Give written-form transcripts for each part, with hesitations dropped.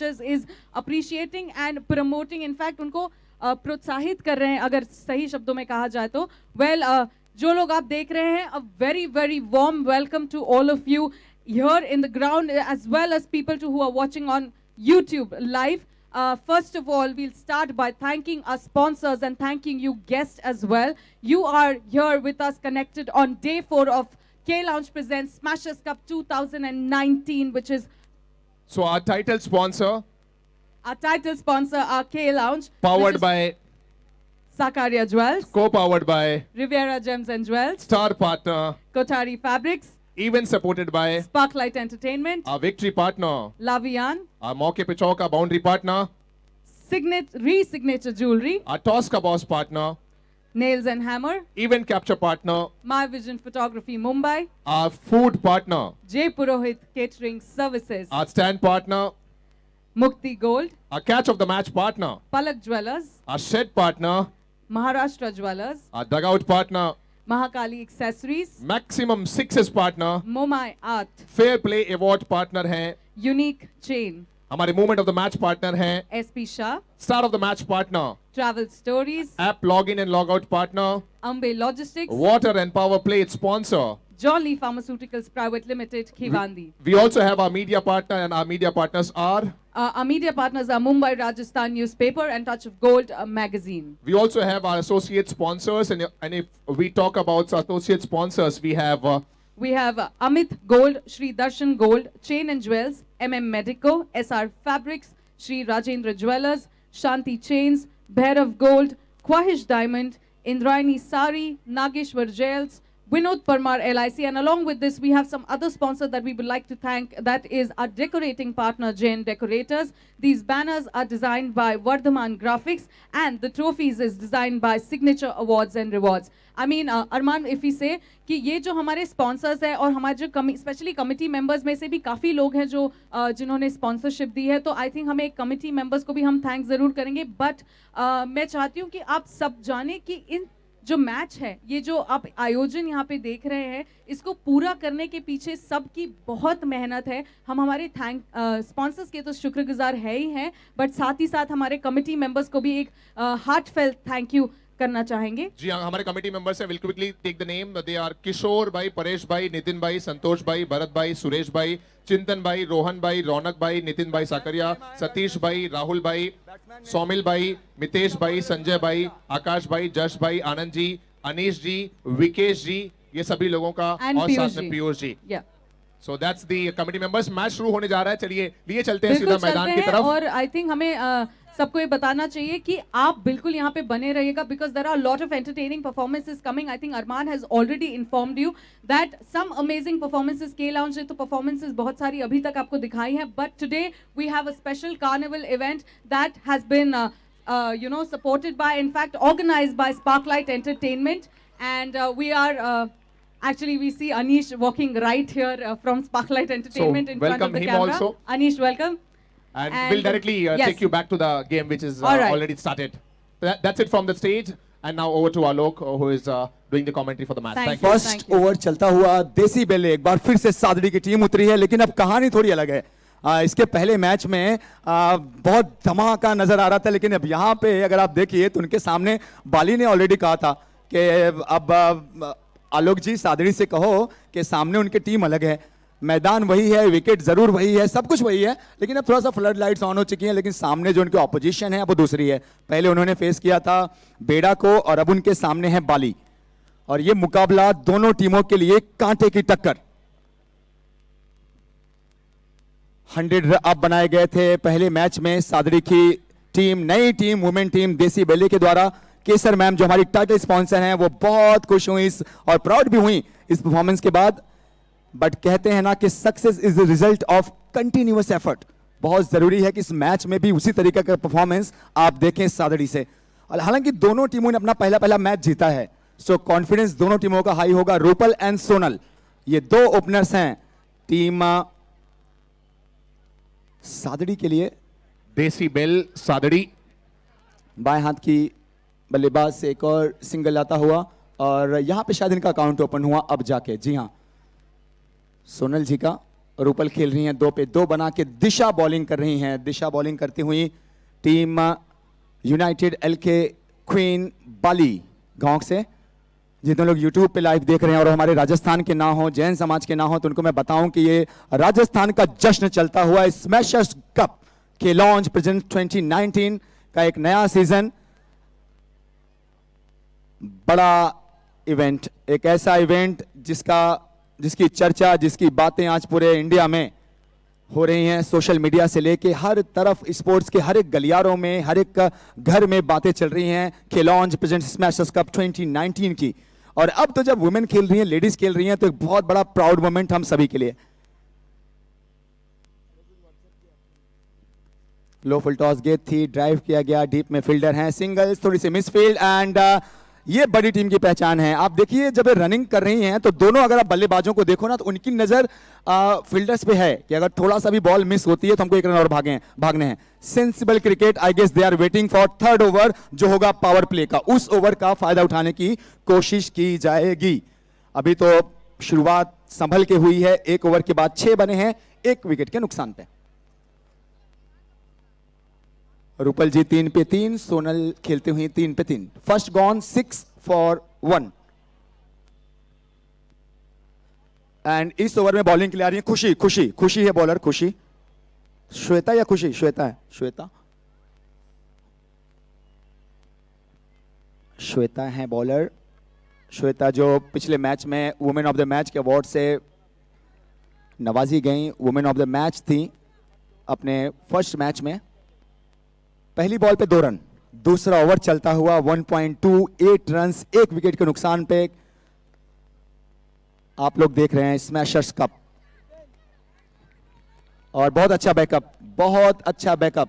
Smashers is appreciating and promoting. In fact, उनको प्रोत्साहित कर रहे हैं, अगर सही शब्दों में कहा जाए तो. Well, जो लोग आप देख रहे हैं, a very very warm welcome to all of you here in the ground, as well as people who are watching on YouTube live. First of all, we'll start by thanking our sponsors and thanking you guests as well. You are here with us connected on day 4 of K-Lounge Presents Smashers Cup 2019, which is... So our title sponsor, our K-Lounge. Powered by Sakarya Jewels. Co-powered by Riviera Gems and Jewels. Star Partner, Kotari Fabrics. Even supported by Sparklight Entertainment. our Victory Partner, Lavian. our Mauke Pe Chauka Boundary Partner, Re-Signature Jewelry. our Tosca Boss Partner, Nails and Hammer. Event Capture Partner, My Vision Photography Mumbai. our Food Partner, J. Purohit Catering Services. our Stand Partner, Mukti Gold. our Catch of the Match Partner, Palak Jewelers. our Shed Partner, Maharashtra Jewelers. our Dugout Partner, Mahakali Accessories. Maximum Sixes Partner, Momai Art. Fair Play Award Partner हैं, Unique Chain. हमारे Moment of the Match Partner हैं, SP Shah. Star of the Match Partner, Travel Stories. App Login and Logout Partner, Ambe Logistics. Water and Power Play its sponsor. Jolly Pharmaceuticals Private Limited, Khivandi. We also have our media partner, and our media partners are. Our media partners are Mumbai Rajasthan Newspaper and Touch of Gold magazine. We also have our associate sponsors, and if we talk about associate sponsors, we have Amit Gold, Shri Darshan Gold, Chain and Jewels, Medico, SR Fabrics, Shri Rajendra Jewelers, Shanti Chains, Bhairav Gold, Khwahish Diamond, Indrayani Sari, Nageshwar Jewels, Vinod Parmar LIC, and along with this we have some other sponsors that we would like to thank. That is our decorating partner, Jain Decorators. These banners are designed by Vardhaman Graphics and the trophies is designed by Signature Awards and Rewards. I mean, Arman, if we say कि ये जो हमारे sponsors हैं और हमारे जो especially committee members में से भी काफ़ी लोग हैं जो जिन्होंने sponsorship दी है, तो I think हमें committee members को भी हम thanks ज़रूर करेंगे. But मैं चाहती हूँ कि आप सब जाने कि इन जो मैच है, ये जो आप आयोजन यहाँ पे देख रहे हैं, इसको पूरा करने के पीछे सबकी बहुत मेहनत है. हम हमारे स्पॉन्सर्स के तो शुक्रगुजार है ही हैं, बट साथ ही साथ हमारे कमिटी मेंबर्स को भी एक हार्टफेल्ट थैंक यू करना चाहेंगे. जी हाँ, हमारे कमेटी मेंबर्स हैं. Will quickly take the name. They are Kishore bhai, Paresh भाई, नितिन भाई, संतोष भाई, भरत भाई, सुरेश भाई, चिंतन भाई, रोहन भाई, रौनक भाई, नितिन भाई साकरिया, सतीश भाई, राहुल भाई, सौमिल भाई, मितेश भाई, संजय भाई, आकाश भाई, जश भाई, आनंद जी, अनीश जी, विकेश जी, ये सभी लोगों का, और साथ में Piyush ji. So that's the committee members. Match शुरू होने जा रहा है. चलिए लिए चलते हैं सीधा मैदान की तरफ. और आई थिंक हमें सबको ये बताना चाहिए कि आप बिल्कुल यहाँ पे बने रहिएगा because there are a lot of entertaining performances coming. I think Arman has already informed you that some amazing performances K-Lounge ने तो performances बहुत सारी अभी तक आपको दिखाई हैं. But today we have a special carnival event that has been supported by, in fact, organized by Sparklight Entertainment, and we are. Actually, we see Anish walking right here from Sparklight Entertainment in front of the camera. Welcome him also. Anish, welcome. And we'll directly take you back to the game, which is already started. That's it from the stage. And now over to Alok, who is doing the commentary for the match. Thank you. First over चलता हुआ देसी बेले एक बार फिर से सादड़ी की team उतरी है, लेकिन अब कहानी थोड़ी अलग है. इसके पहले मैच में बहुत धमाका नजर आ रहा था, लेकिन अब यहाँ पे अगर आप देखिए तो उनके सामने बाली ने ऑलरेडी कहा था कि अब आलोक जी सादड़ी से कहो कि सामने उनकी टीम अलग है, मैदान वही है, विकेट जरूर वही है, सब कुछ वही है, लेकिन अब थोड़ा सा फ्लड लाइट्स ऑन हो चुकी हैं, लेकिन सामने जो उनकी ऑपोजिशन है वो दूसरी है. पहले उन्होंने फेस किया था बेड़ा को और अब उनके सामने है बाली, और ये मुकाबला दोनों टीमों के लिए कांटे की टक्कर. 100 अब बनाए गए थे पहले मैच में. सादड़ी की टीम, नई टीम, वुमेन टीम देसी बेले के द्वारा, केसर मैम जो हमारी टाइटल स्पॉन्सर हैं वो बहुत खुश हुई और प्राउड भी हुई इस परफॉर्मेंस के बाद. बट कहते हैं ना कि success is the result of continuous effort. बहुत जरूरी है कि इस मैच में भी उसी तरीके का परफॉर्मेंस आप देखें सादड़ी से. और हालांकि दोनों टीमों ने अपना पहला मैच जीता है, सो कॉन्फिडेंस दोनों टीमों का हाई होगा. रूपल एंड सोनल ये दो ओपनर्स हैं टीम सादड़ी के लिए. देसी बेल सादड़ी बाएं हाथ की बल्लेबाज से एक और सिंगल आता हुआ, और यहां पे शायद इनका अकाउंट ओपन हुआ अब जाके. जी हां, सोनल जी का रूपल खेल रही हैं 2 पे 2 बना के। दिशा बॉलिंग कर रही हैं, दिशा बॉलिंग करती हुई टीम यूनाइटेड एलके क्वीन बाली गांव से। जितने लोग YouTube पे लाइव देख रहे हैं और हमारे राजस्थान के ना हो, जैन समाज के ना हो, तो उनको मैं बताऊं कि ये राजस्थान का जश्न चलता हुआ स्मैशर्स कप के लॉन्च प्रेजेंट 2019 का एक नया सीजन, बड़ा इवेंट, एक ऐसा इवेंट जिसकी चर्चा, जिसकी बातें आज पूरे इंडिया में हो रही हैं। सोशल मीडिया से लेके हर तरफ, स्पोर्ट्स के हर एक गलियारों में, हर एक घर में बातें चल रही हैं कि लॉन्च प्रेजेंट स्मैशर्स कप 2019 की। और अब तो जब वुमेन खेल रही हैं, लेडीज खेल रही हैं, तो एक बहुत बड़ा प्राउड मोमेंट हम सभी के लिए। लो फुल टॉस गेंद थी, ड्राइव किया गया, डीप में फील्डर हैं, सिंगल्स, थोड़ी सी मिसफील्ड एंड ये बड़ी टीम की पहचान है। आप देखिए जब ये रनिंग कर रही हैं तो दोनों, अगर आप बल्लेबाजों को देखो ना, तो उनकी नजर फील्डर्स पे है कि अगर थोड़ा सा भी बॉल मिस होती है तो हमको 1 रन और भागने हैं। Sensible cricket, I guess they are waiting for third over जो होगा पावर प्ले का, उस ओवर का फायदा उठाने की कोशिश की जाएगी। अभी तो शुरुआत संभल के हुई है, 1 ओवर के बाद 6 बने हैं 1 विकेट के नुकसान पे। रूपल जी 3 पे 3, सोनल खेलते हुए 3 पे 3। फर्स्ट गॉन 6 फॉर 1 एंड इस ओवर में बॉलिंग के लिए आ रही है खुशी है बॉलर, खुशी, श्वेता या खुशी, श्वेता है, श्वेता है बॉलर। श्वेता जो पिछले मैच में वुमेन ऑफ द मैच के अवार्ड से नवाजी गई, वुमेन ऑफ द मैच थी अपने फर्स्ट मैच में। पहली बॉल पे 2 रन, दूसरा ओवर चलता हुआ 1.28 रन 1 विकेट के नुकसान पे। आप लोग देख रहे हैं स्मैशर्स कप और बहुत अच्छा बैकअप, बहुत अच्छा बैकअप।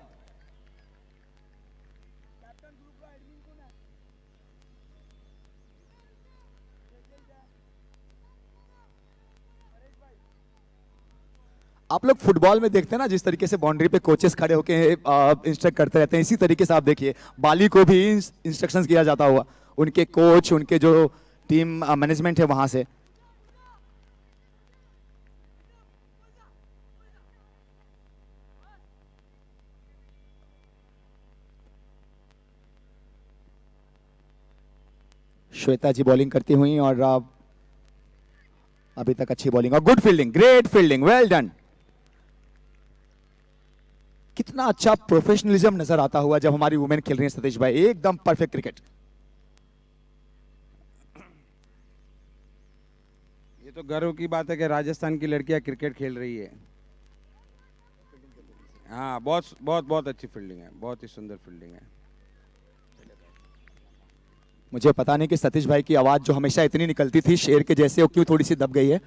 आप लोग फुटबॉल में देखते हैं ना, जिस तरीके से बाउंड्री पे कोचेस खड़े होकर इंस्ट्रक्ट करते रहते हैं, इसी तरीके से आप देखिए बाली को भी इंस्ट्रक्शंस किया जाता हुआ, उनके कोच, उनके जो टीम मैनेजमेंट है वहां से। श्वेता जी बॉलिंग करती हुई और अभी तक अच्छी बॉलिंग और good fielding, great fielding, well done. कितना अच्छा प्रोफेशनलिज्म नजर आता हुआ जब हमारी वुमेन खेल रही है सतीश भाई, एकदम परफेक्ट क्रिकेट। ये तो गर्व की बात है कि राजस्थान की लड़कियां क्रिकेट खेल रही है। हाँ, बहुत बहुत बहुत अच्छी फील्डिंग है, बहुत ही सुंदर फील्डिंग है। मुझे पता नहीं कि सतीश भाई की आवाज जो हमेशा इतनी निकलती थी शेर के जैसे, वो क्यों थोड़ी सी दब गई है।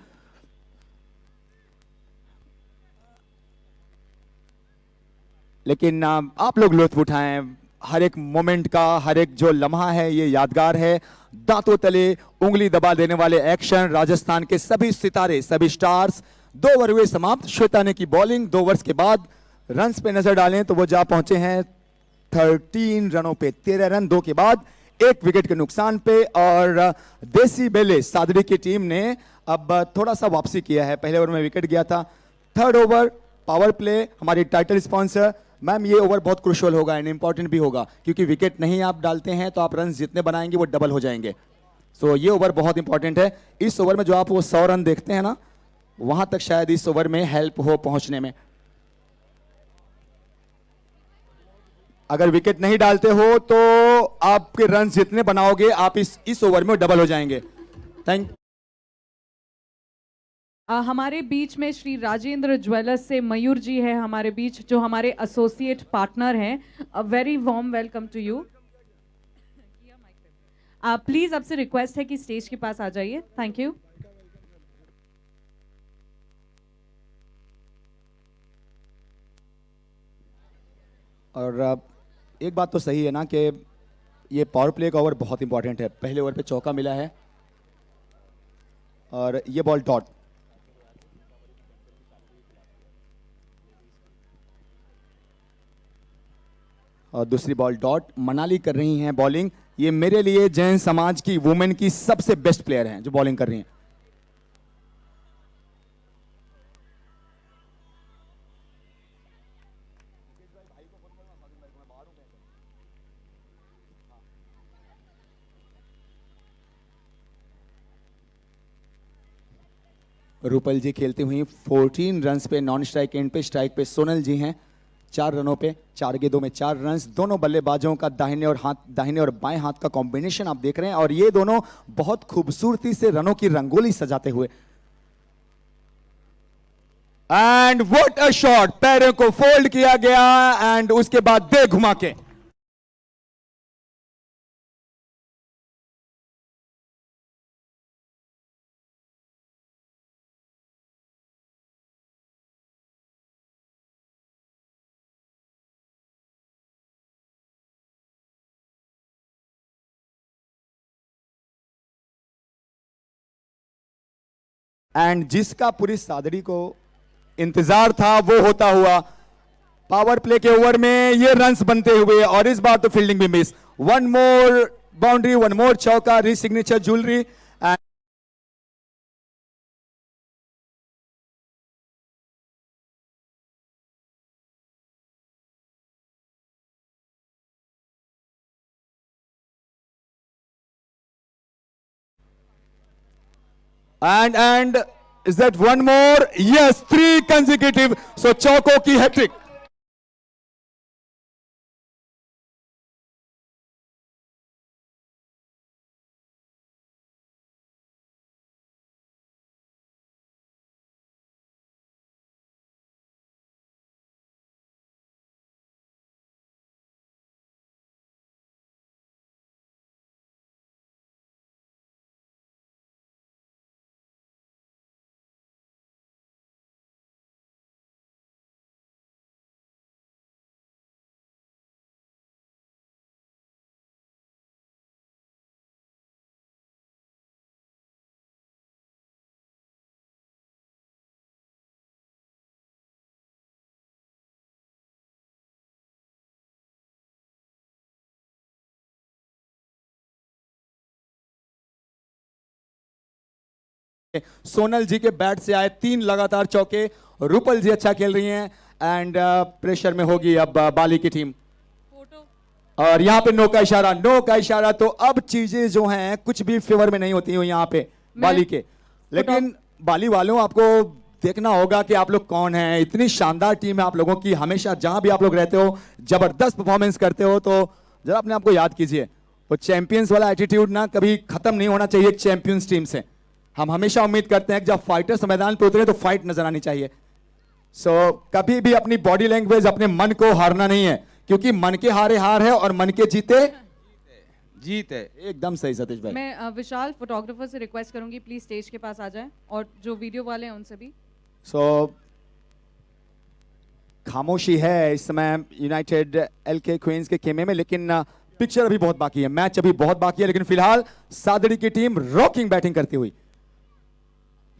लेकिन आप लोग लुत्फ उठाएं हर एक मोमेंट का, हर एक जो लम्हा है ये यादगार है। दांतों तले उंगली दबा देने वाले एक्शन, राजस्थान के सभी सितारे, सभी स्टार्स। 2 ओवर हुए समाप्त, श्वेता ने की बॉलिंग। 2 ओवर्स के बाद रन्स पे नजर डालें तो वो जा पहुंचे हैं 13 रनों पे, 13 रन 2 के बाद 1 विकेट के नुकसान पे। और देसी बेले सादड़ी की टीम ने अब थोड़ा सा वापसी किया है, पहले ओवर में विकेट गया था। थर्ड ओवर पावर प्ले, हमारी टाइटल स्पॉन्सर मैम, ये ओवर बहुत क्रुशियल होगा एंड इंपॉर्टेंट भी होगा, क्योंकि विकेट नहीं आप डालते हैं तो आप रन जितने बनाएंगे वो डबल हो जाएंगे। सो ये ओवर बहुत इंपॉर्टेंट है। इस ओवर में जो आप वो 100 रन देखते हैं ना, वहां तक शायद इस ओवर में हेल्प हो पहुंचने में। अगर विकेट नहीं डालते हो तो आपके रन जितने बनाओगे आप इस ओवर में डबल हो जाएंगे। थैंक हमारे बीच में श्री राजेंद्र ज्वेलर्स से मयूर जी है हमारे बीच, जो हमारे एसोसिएट पार्टनर हैं। A very warm welcome to you. Please आपसे रिक्वेस्ट है कि स्टेज के पास आ जाइए। Thank you. और एक बात तो सही है ना कि ये पावर प्ले का ओवर बहुत इंपॉर्टेंट है। पहले ओवर पे चौका मिला है और ये बॉल डॉट। और दूसरी बॉल डॉट। मनाली कर रही हैं बॉलिंग। ये मेरे लिए जैन समाज की वुमेन की सबसे बेस्ट प्लेयर हैं जो बॉलिंग कर रही हैं। रूपल जी खेलती हुई 14 रन्स पे नॉन स्ट्राइक एंड पे, स्ट्राइक पे सोनल जी हैं 4 रनों पे, 4 गेंदों में 4 रन्स। दोनों बल्लेबाजों का दाहिने और बाएं हाथ का कॉम्बिनेशन आप देख रहे हैं और ये दोनों बहुत खूबसूरती से रनों की रंगोली सजाते हुए। एंड व्हाट अ शॉट, पैरों को फोल्ड किया गया एंड उसके बाद दे घुमा के। एंड जिसका पूरी सादड़ी को इंतजार था वो होता हुआ पावर प्ले के ओवर में ये रन्स बनते हुए, और इस बार तो फील्डिंग भी miss. One more boundary, one more चौका, री signature jewellery. And is that one more? Yes, 3 consecutive. So चौकों की हैट्रिक। सोनल जी के बैट से आए 3 लगातार चौके। रूपल जी अच्छा खेल रही हैं एंड प्रेशर में होगी अब बाली की टीम। और यहां पे नो का इशारा, नो का इशारा। तो अब चीजें जो हैं कुछ भी फेवर में नहीं होती हैं यहां पे बाली के। लेकिन बाली वालों, आपको देखना होगा कि आप लोग कौन हैं। इतनी शानदार टीम है आप लोगों की, हमेशा जहां भी आप लोग रहते हो जबरदस्त परफॉर्मेंस करते हो। तो जरा अपने आप को याद कीजिए, वो चैंपियंस वाला एटीट्यूड ना कभी खत्म नहीं होना चाहिए चैंपियंस टीम से। हम हमेशा उम्मीद करते हैं कि जब फाइटर्स मैदान पे उतरे तो फाइट नजर आनी चाहिए। सो कभी भी अपनी बॉडी लैंग्वेज, अपने मन को हारना नहीं है, क्योंकि मन के हारे हार है और मन के जीते जीत है। एकदम सही सतीश भाई। मैं विशाल फोटोग्राफर से रिक्वेस्ट करूंगी प्लीज स्टेज के पास आ जाए, और जो वीडियो वाले हैं उनसे भी। सो खामोशी है इस समय यूनाइटेड एलके क्वींस के खेमे में, लेकिन पिक्चर अभी बहुत बाकी है, मैच अभी बहुत बाकी है। लेकिन फिलहाल सादड़ी की टीम रॉकिंग बैटिंग करती हुई।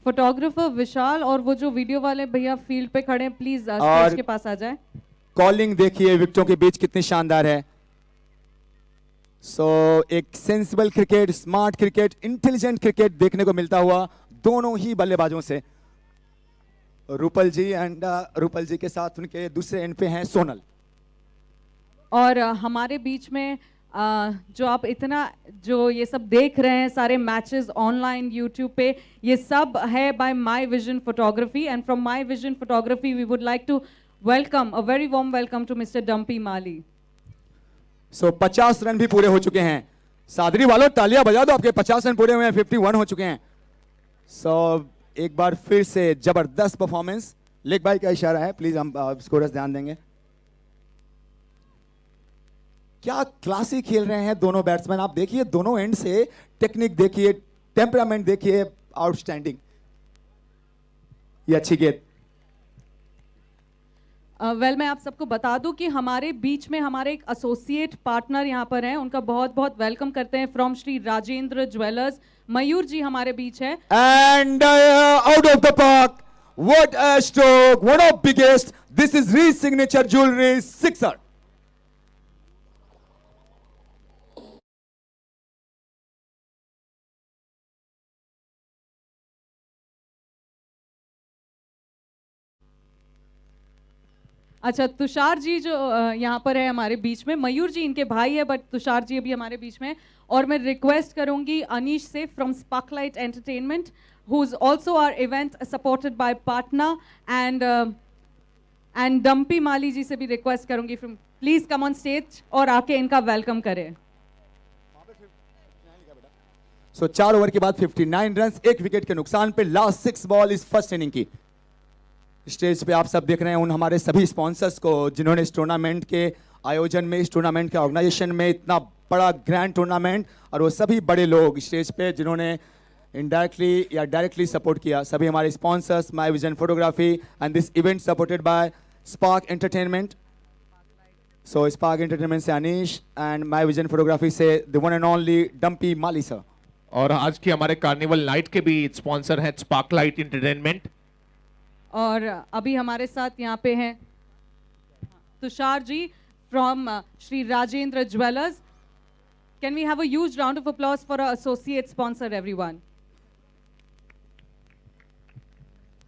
फोटोग्राफर विशाल और वो जो वीडियो वाले भैया फील्ड पे खड़े हैं, प्लीज स्टेज के पास आ जाए। कॉलिंग देखिए विकेटों के बीच कितनी शानदार है। सो एक sensible cricket, smart cricket, intelligent cricket देखने को मिलता हुआ दोनों ही बल्लेबाजों से। रूपल जी एंड रूपल जी के साथ उनके दूसरे एंड पे हैं सोनल। और हमारे बीच में जो आप इतना जो ये सब देख रहे हैं सारे मैचेस ऑनलाइन यूट्यूब पे, ये सब है by my vision photography. And from my vision photography we would like to welcome, a very warm welcome to mister Dumpy Mali. So 50 run भी पूरे हो चुके हैं। सादरी वालों तालियां बजा दो, आपके 50 रन पूरे हुए हैं, 51 हो चुके हैं। सो एक बार फिर से जबरदस्त परफॉर्मेंस। लेग भाई का इशारा है, प्लीज हम स्कोरर्स ध्यान देंगे। क्या क्लासी खेल रहे हैं दोनों बैट्समैन। आप देखिए दोनों एंड से टेक्निक देखिए, टेम्परामेंट देखिए, आउटस्टैंडिंग। ये अच्छी गेंद। मैं आप सबको बता दूं कि हमारे बीच में हमारे एक एसोसिएट पार्टनर यहाँ पर हैं, उनका बहुत बहुत वेलकम करते हैं फ्रॉम श्री राजेंद्र ज्वेलर्स। मयूर जी हमारे बीच है। And out of the park, what a stroke, one of biggest, this is री सिग्नेचर ज्वेलरी, सिक्सर। अच्छा, तुषार जी जो यहाँ पर है हमारे बीच में, मयूर जी इनके भाई है बट तुषार जी अभी हमारे बीच में। और मैं रिक्वेस्ट करूंगी अनीश से from Sparklite Entertainment, who's also our event supported by Patna, and Dumpy Mali जी से भी request करूंगी from please come on stage और आके इनका welcome करें. सो 4 ओवर के बाद 59 रन, 1 विकेट के नुकसान पे लास्ट 6 बॉल इस फर्स्ट इनिंग की. स्टेज पे आप सब देख रहे हैं उन हमारे सभी स्पॉन्सर्स को जिन्होंने इस टूर्नामेंट के आयोजन में, इस टूर्नामेंट के ऑर्गेनाइजेशन में, इतना बड़ा ग्रैंड टूर्नामेंट, और वो सभी बड़े लोग स्टेज पे जिन्होंने इनडायरेक्टली या डायरेक्टली सपोर्ट किया, सभी हमारे sponsors, My Vision photography and this event supported by Spark Entertainment. So Spark Entertainment से Anish and My Vision Photography से the one and only Dumpy Mali sir. और आज की हमारे कार्निवल नाइट के भी स्पॉन्सर है स्पार्कलाइट एंटरटेनमेंट. और अभी हमारे साथ यहाँ पे हैं Tushar ji from Shri Rajendra Jewellers. Can we have a huge round of applause for associate sponsor everyone.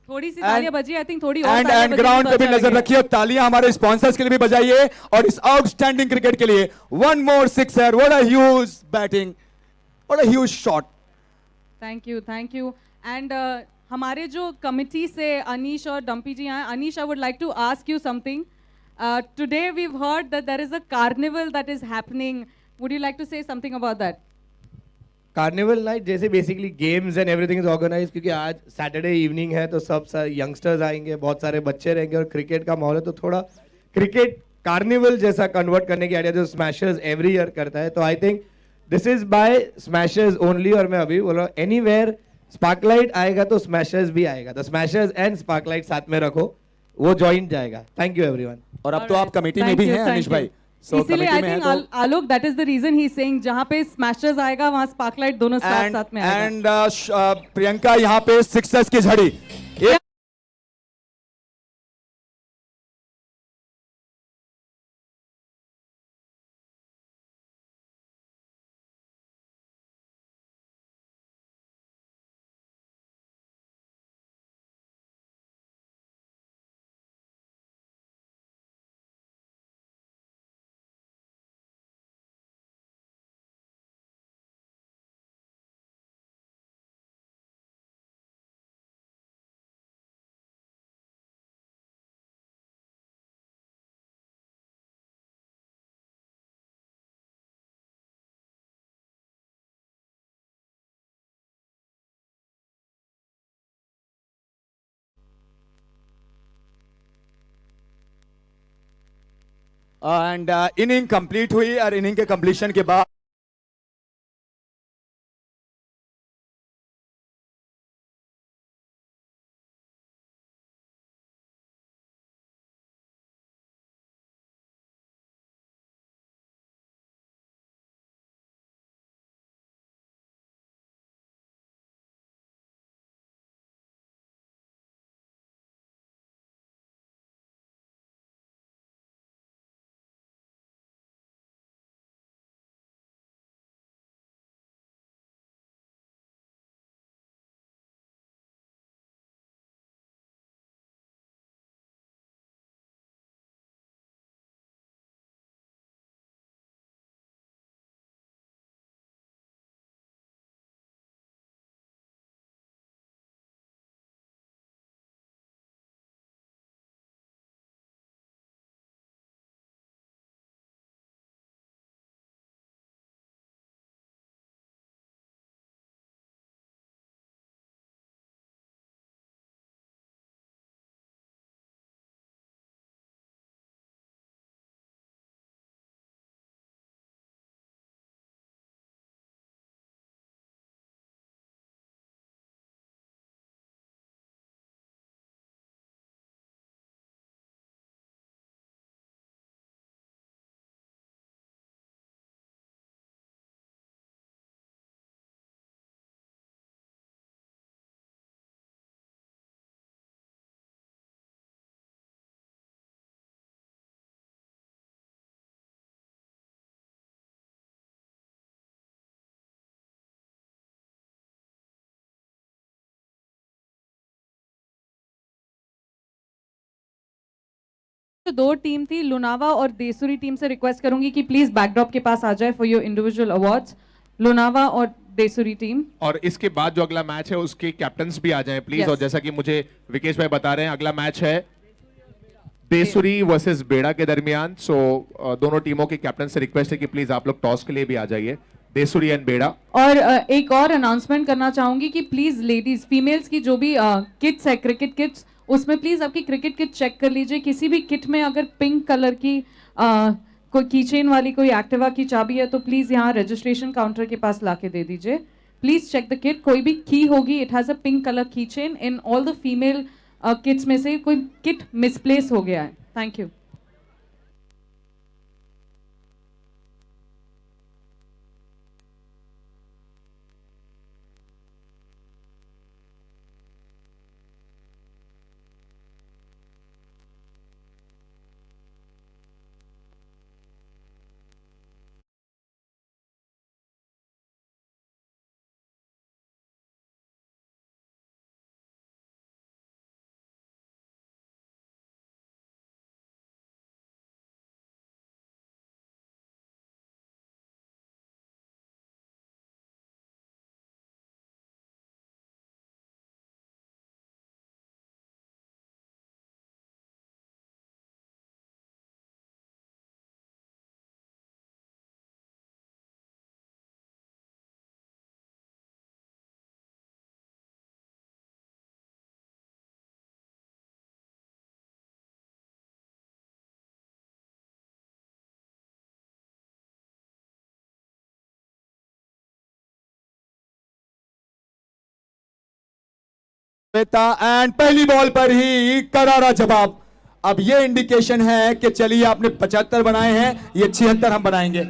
थोड़ी सी तालियां बजी, आई थिंक थोड़ी और एंड तालियां बजी ग्राउंड तो पे भी अच्छा नजर लगेगा. रखिए, तालियां हमारे स्पॉन्सर्स के लिए भी बजाइए, और इस आउटस्टैंडिंग क्रिकेट के लिए one more sixer. What a huge batting, what a huge shot. Thank you, thank you. And हमारे जो कमिटी से अनीश और डम्पी जी हैं, Anish I would like to ask you something. Today we heard that there is a carnival that is happening. Would you like to say something about that? Carnival night जैसे basically games and everything is organise, क्योंकि आज Saturday evening है तो सब youngsters आएंगे, बहुत सारे बच्चे रहेंगे और क्रिकेट का माहौल है, तो थोड़ा क्रिकेट कार्निवल जैसा कन्वर्ट करने की आइडिया जो स्मैशर्स एवरी ईयर करता है, तो I think this is by smashers only. और मैं अभी बोल रहा हूँ एनीवेयर स्पार्कलाइट आएगा तो स्मैशर्स भी आएगा, तो स्मैशर्स एंड स्पार्कलाइट साथ में रखो, वो जॉइंट जाएगा. Thank you everyone. और अब तो आप कमेटी में भी हैं अनीश भाई. So, इसीलिए आई committee में थिंक है तो- Alok that is the reason he is saying जहां पे स्मैशर्स आएगा वहां स्पार्कलाइट दोनों साथ साथ में आएगा. एंड प्रियंका यहाँ पे सिक्सर्स की झड़ी. एक इनिंग कंप्लीट हुई, और इनिंग के कंप्लीशन के बाद तो दो टीम थी, लोनावा और देसुरी टीम से रिक्वेस्ट करूंगी कि प्लीज बैकड्रॉप के पास आ जाए for your individual awards. Lonava और Desuri team. और इसके बाद जो अगला मैच है उसके कैप्टन्स भी आ जाएं प्लीज। Yes. और जैसा कि मुझे विकेश भाई बता रहे हैं अगला मैच है देसुरी वर्सेस बेड़ा के दरमियान। सो दोनों टीमों के कैप्टन से रिक्वेस्ट है कि प्लीज आप लोग टॉस के लिए भी आ जाइए, देसुरी एंड बेड़ा। और एक और अनाउंसमेंट करना चाहूंगी कि प्लीज लेडीज फीमेल्स की जो भी किट्स है क्रिकेट किट्स, उसमें प्लीज आपकी क्रिकेट किट चेक कर लीजिए। किसी भी किट में अगर पिंक कलर की कोई कीचेन वाली कोई एक्टिवा की चाबी है तो प्लीज यहाँ रजिस्ट्रेशन काउंटर के पास लाके दे दीजिए। Please check the kit. कोई भी की होगी, it has a pink colour keychain in all the female kits में से कोई किट मिसप्लेस हो गया है। Thank you. एंड पहली बॉल पर ही करारा जवाब। अब ये इंडिकेशन है कि चलिए आपने 75 बनाए हैं, ये 76 हम बनाएंगे।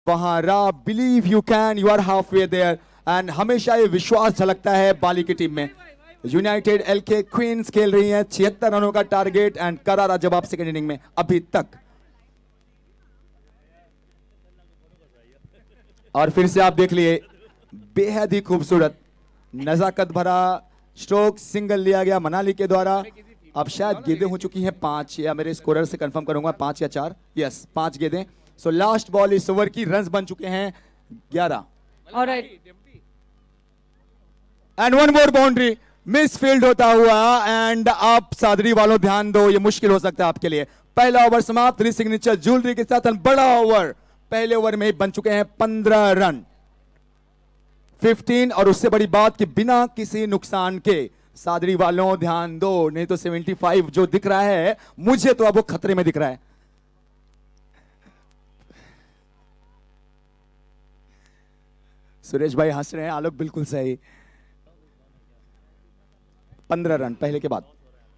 वहां रा believe you can, you are half way there. And हमेशा ये विश्वास झलकता है बाली की टीम में। यूनाइटेड एलके क्वींस खेल रही हैं, 76 रनों का टारगेट एंड करारा जवाब सेकंड इनिंग में अभी तक। और फिर से आप देख लिए बेहद ही खूबसूरत नजाकत भरा स्ट्रोक सिंगल लिया गया मनाली के द्वारा। अब शायद गेंदें हो चुकी हैं 5, या मेरे स्कोरर से कंफर्म करूंगा 5 या 4। यस 5 गेंदें। सो लास्ट बॉल इस ओवर की, रन्स बन चुके हैं 11। And one more boundary miss field होता हुआ। एंड आप सादरी वालों ध्यान दो, ये मुश्किल हो सकता है आपके लिए। पहला ओवर समाप्त, सिग्नेचर ज्वेलरी के साथ। बड़ा ओवर पहले ओवर में ही बन चुके हैं 15 रन, 15। और उससे बड़ी बात कि बिना किसी नुकसान के। सादरी वालों ध्यान दो, नहीं तो 75 जो दिख रहा है मुझे तो अब वो खतरे में दिख रहा है। सुरेश भाई हंस रहे हैं, आलोक बिल्कुल सही। 15 रन पहले के बाद।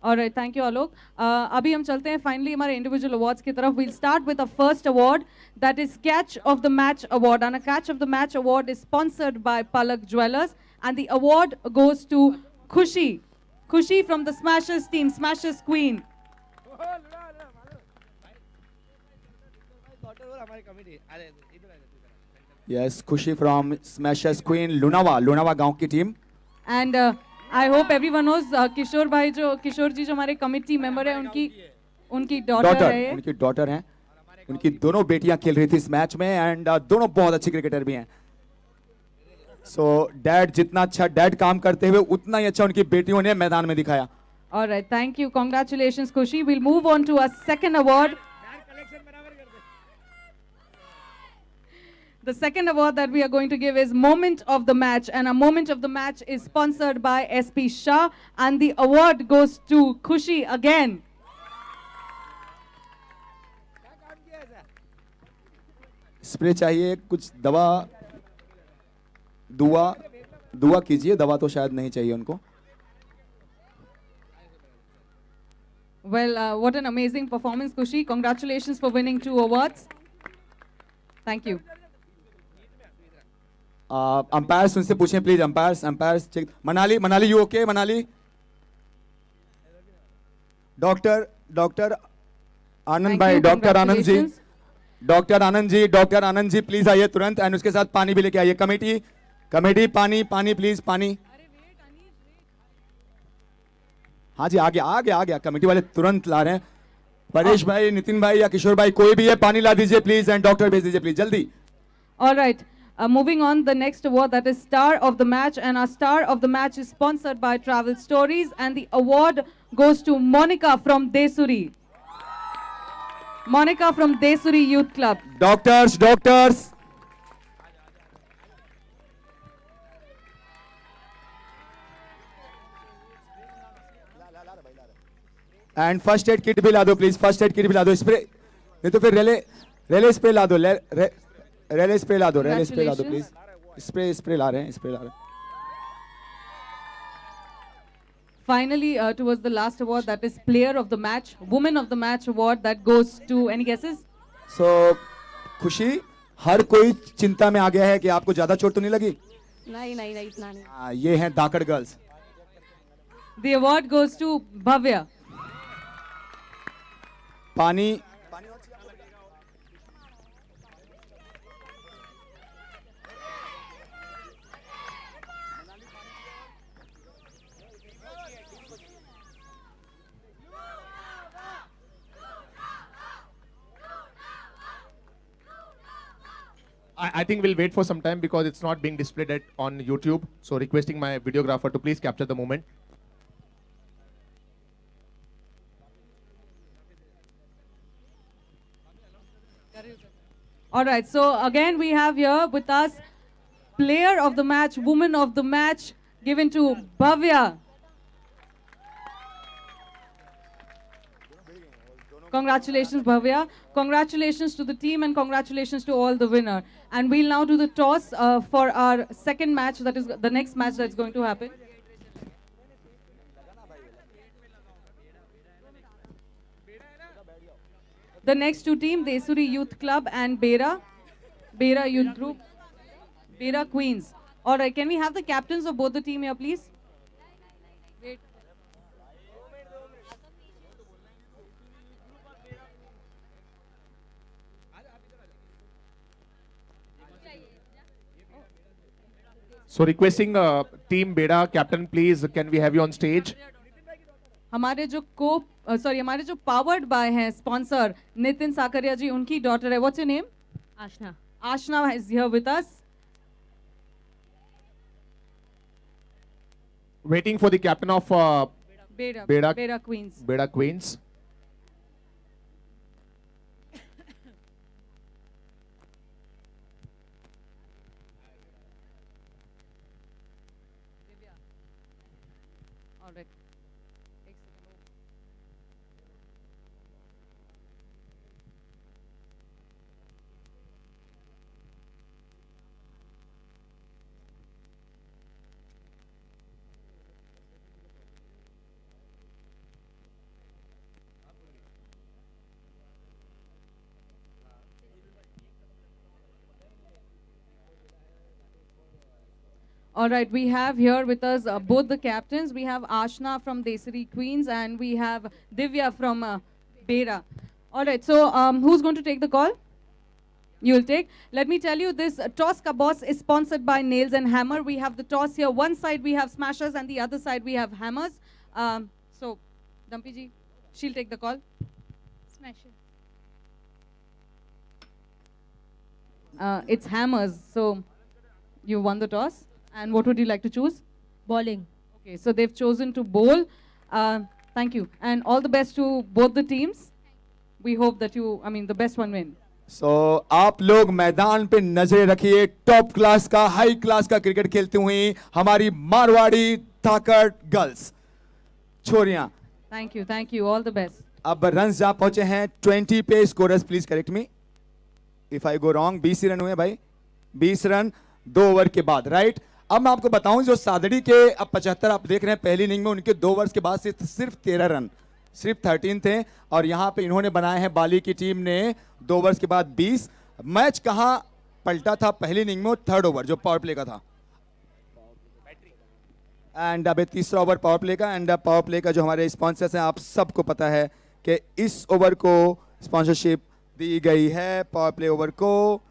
और थैंक यू आलोक। अभी हम चलते हैं फाइनली हमारे इंडिविजुअल अवार्ड्स की तरफ। We'll start with the first award, that is catch of the match award. And a catch of the match award is sponsored by Palak jewellers and the award goes to Khushi. Khushi from the smashers team, smashers queen. Yes Khushi from smashers queen, Lunawa गांव की टीम। And I hope everyone knows Kishore भाई जो किशोर जी जो हमारे committee member है उनकी daughter daughter है ये। उनकी डॉटर हैं, उनकी दोनों बेटियां खेल रही थी इस मैच में एंड दोनों बहुत अच्छी क्रिकेटर भी हैं। सो डैड जितना अच्छा डैड काम करते हुए उतना ही अच्छा उनकी बेटियों ने मैदान में दिखाया। All right, thank you. Congratulations, Kushi. We'll move on to our second award. The second award that we are going to give is Moment of the Match, and our Moment of the Match is sponsored by SP Shah, and the award goes to Kushi again. Spray चाहिए, कुछ दवा दुआ कीजिए, दवा तो शायद नहीं चाहिए उनको। Well, what an amazing performance, Kushi. Congratulations for winning 2 awards. Thank you. Umpires उनसे पूछें please, umpires check. Manali you okay? Manali, doctor Anand Thank भाई, you. Doctor Anand ji, Congratulations. Doctor Anand ji please आइए तुरंत, एंड उसके साथ पानी भी लेके आइए। कमेटी पानी प्लीज, पानी। हाँ जी, आ गया कमेटी वाले तुरंत ला रहे हैं। परेश भाई, नितिन भाई या किशोर भाई कोई भी है, पानी ला दीजिए प्लीज, एंड डॉक्टर भेज दीजिए प्लीज जल्दी। All right. Moving on, the next award that is Star of the Match, and our Star of the Match is sponsored by Travel Stories, and the award goes to Monica from Desuri. Monica from Desuri Youth Club. Doctors and first aid kit भी ला दो please, first aid kit भी ला दो। Spray नहीं तो फिर रेले spray ला दो, रेले spray ला दो please. Spray ला रहे हैं। Finally, towards the last award, that is Player of the Match, Woman of the Match award, that goes to, any guesses? सो खुशी, हर कोई चिंता में आ गया है कि आपको ज्यादा चोट तो नहीं लगी? नहीं इतना नहीं। ये हैं धाकड़ girls. The award goes to Bhavya. पानी I think we'll wait for some time because it's not being displayed on YouTube. So requesting my videographer to please capture the moment. All right, so again we have here with us Player of the Match, Woman of the Match, given to Bhavya. Congratulations, Bhavya. Congratulations to the team and congratulations to all the winner. And we'll now do the toss for our second match, that is the next match that's going to happen. The next two teams, Desuri Youth Club and Bera Youth Group, Bera Queens. All right, can we have the captains of both the team here, please? Wait. So requesting team Beda captain, please can we have you on stage? हमारे जो powered by हैं sponsor Nitin Sakariya जी, उनकी daughter है, what's your name? Aashna. Ashna is here with us. Waiting for the captain of Bera Queens. Beda Queens. All right. All right, we have here with us both the captains. We have Ashna from Desari Queens and we have Divya from Bera. All right, so who's going to take the call? You'll take. Let me tell you, this toss ka boss is sponsored by Nails and Hammer. We have the toss here. One side we have smashers, and the other side we have hammers. So, Dumpy ji, she'll take the call. Smasher. It's hammers. So, you won the toss. And what would you like to choose? Bowling. Okay, so they've chosen to bowl. Thank you. And all the best to both the teams. We hope that the best one win. सो आप लोग मैदान पे नजरें रखिए, top class का, high class का cricket खेलती हुई हमारी मारवाड़ी ताकत girls छोरियां। Thank you. All the best. अब रन जहां पहुंचे हैं 20 पे। Scorers please correct me if I go wrong. 20 run हुए भाई, 20 रन 2 ओवर के बाद, राइट। अब मैं आपको बताऊं, जो सादड़ी के अब 75 आप देख रहे हैं पहली इनिंग में, उनके 2 ओवर्स के बाद सिर्फ 13 रन, सिर्फ 13 थे। और यहां पे इन्होंने बनाए हैं, बाली की टीम ने 2 ओवर्स के बाद 20। मैच कहां पलटा था पहली इनिंग में? 3rd ओवर जो पावर प्ले का था, एंड अब 3रा ओवर पावर प्ले का। एंड पावर प्ले का जो हमारे स्पॉन्सर्स हैं, आप सबको पता है कि इस ओवर को स्पॉन्सरशिप दी गई है, पावर प्ले ओवर को।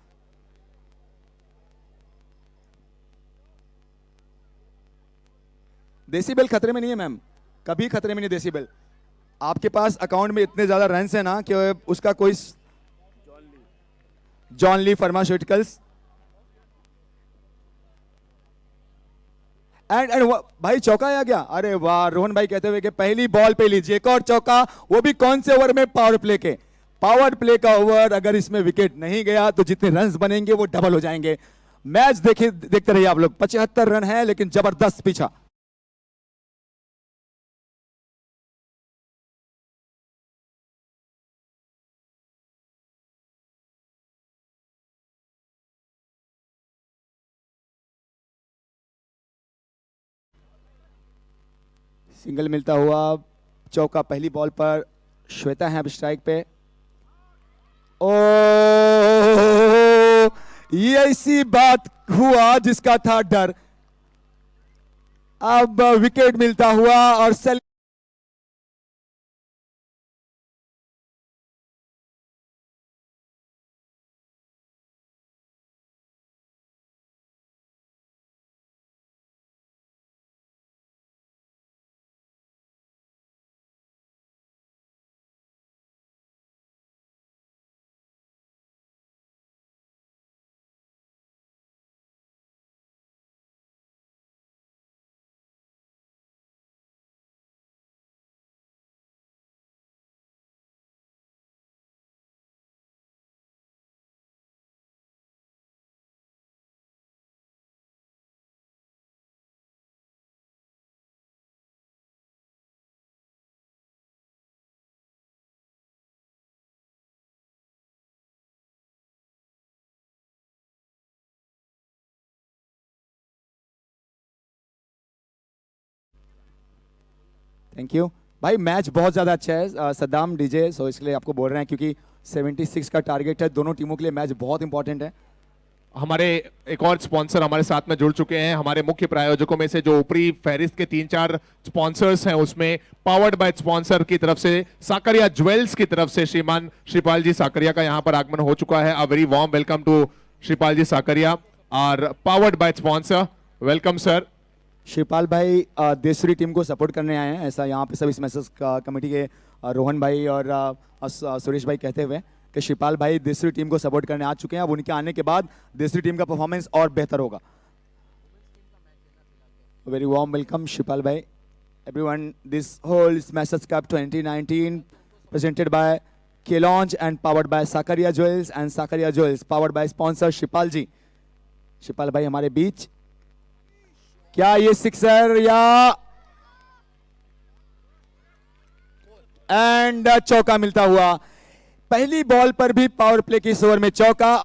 डेसिबल खतरे में नहीं है मैम, कभी खतरे में नहीं डेसिबल। आपके पास अकाउंट में इतने ज्यादा रन है ना कि उसका कोई जॉन ली फार्मास्यूटिकल्स एंड भाई चौका आ गया। अरे वाह, रोहन भाई कहते हुए कि पहली बॉल पे लीजिए एक और चौका, वो भी कौन से ओवर में? पावर प्ले के। पावर प्ले का ओवर, अगर इसमें विकेट नहीं गया तो जितने रन्स बनेंगे वो डबल हो जाएंगे। मैच देखते रहिए आप लोग। 75 रन है लेकिन जबरदस्त पीछा। सिंगल मिलता हुआ चौका पहली बॉल पर। श्वेता है अब स्ट्राइक पे। ओ, ये ऐसी बात हुआ जिसका था डर। अब विकेट मिलता हुआ और सेल थैंक यू भाई। मैच बहुत ज्यादा अच्छा है सद्दाम डीजे, सो इसलिए आपको बोल रहे हैं क्योंकि 76 का टारगेट है। दोनों टीमों के लिए मैच बहुत इंपॉर्टेंट है। हमारे एक और स्पॉन्सर हमारे साथ में जुड़ चुके हैं। हमारे मुख्य प्रायोजकों में से जो ऊपरी फहरिस्त के 3-4 स्पॉन्सर्स हैं, उसमें पावर्ड बाय स्पॉन्सर की तरफ से साकरिया ज्वेल्स की तरफ से श्रीमान श्रीपाल जी साकरिया का यहां पर आगमन हो चुका है। A very warm welcome to Shripal ji Sakaria और powered by sponsor. Welcome sir. Shivpal bhai Deshri team को सपोर्ट करने आए हैं, ऐसा यहाँ पे सभी मैसेज कमेटी के रोहन भाई और सुरेश भाई कहते हुए कि शिवपाल भाई देशरी टीम को सपोर्ट करने आ चुके हैं। अब उनके आने के बाद देशरी टीम का परफॉर्मेंस और बेहतर होगा। Very warm welcome Shivpal bhai. Everyone, this whole message cup 2019 presented by Kellogg's and powered by Sakaria Jewels and Sakaria Jewels powered by sponsor Shivpal ji. Shivpal bhai हमारे बीच, क्या ये सिक्सर या एंड चौका मिलता हुआ। पहली बॉल पर भी पावर प्ले की इस ओवर में चौका।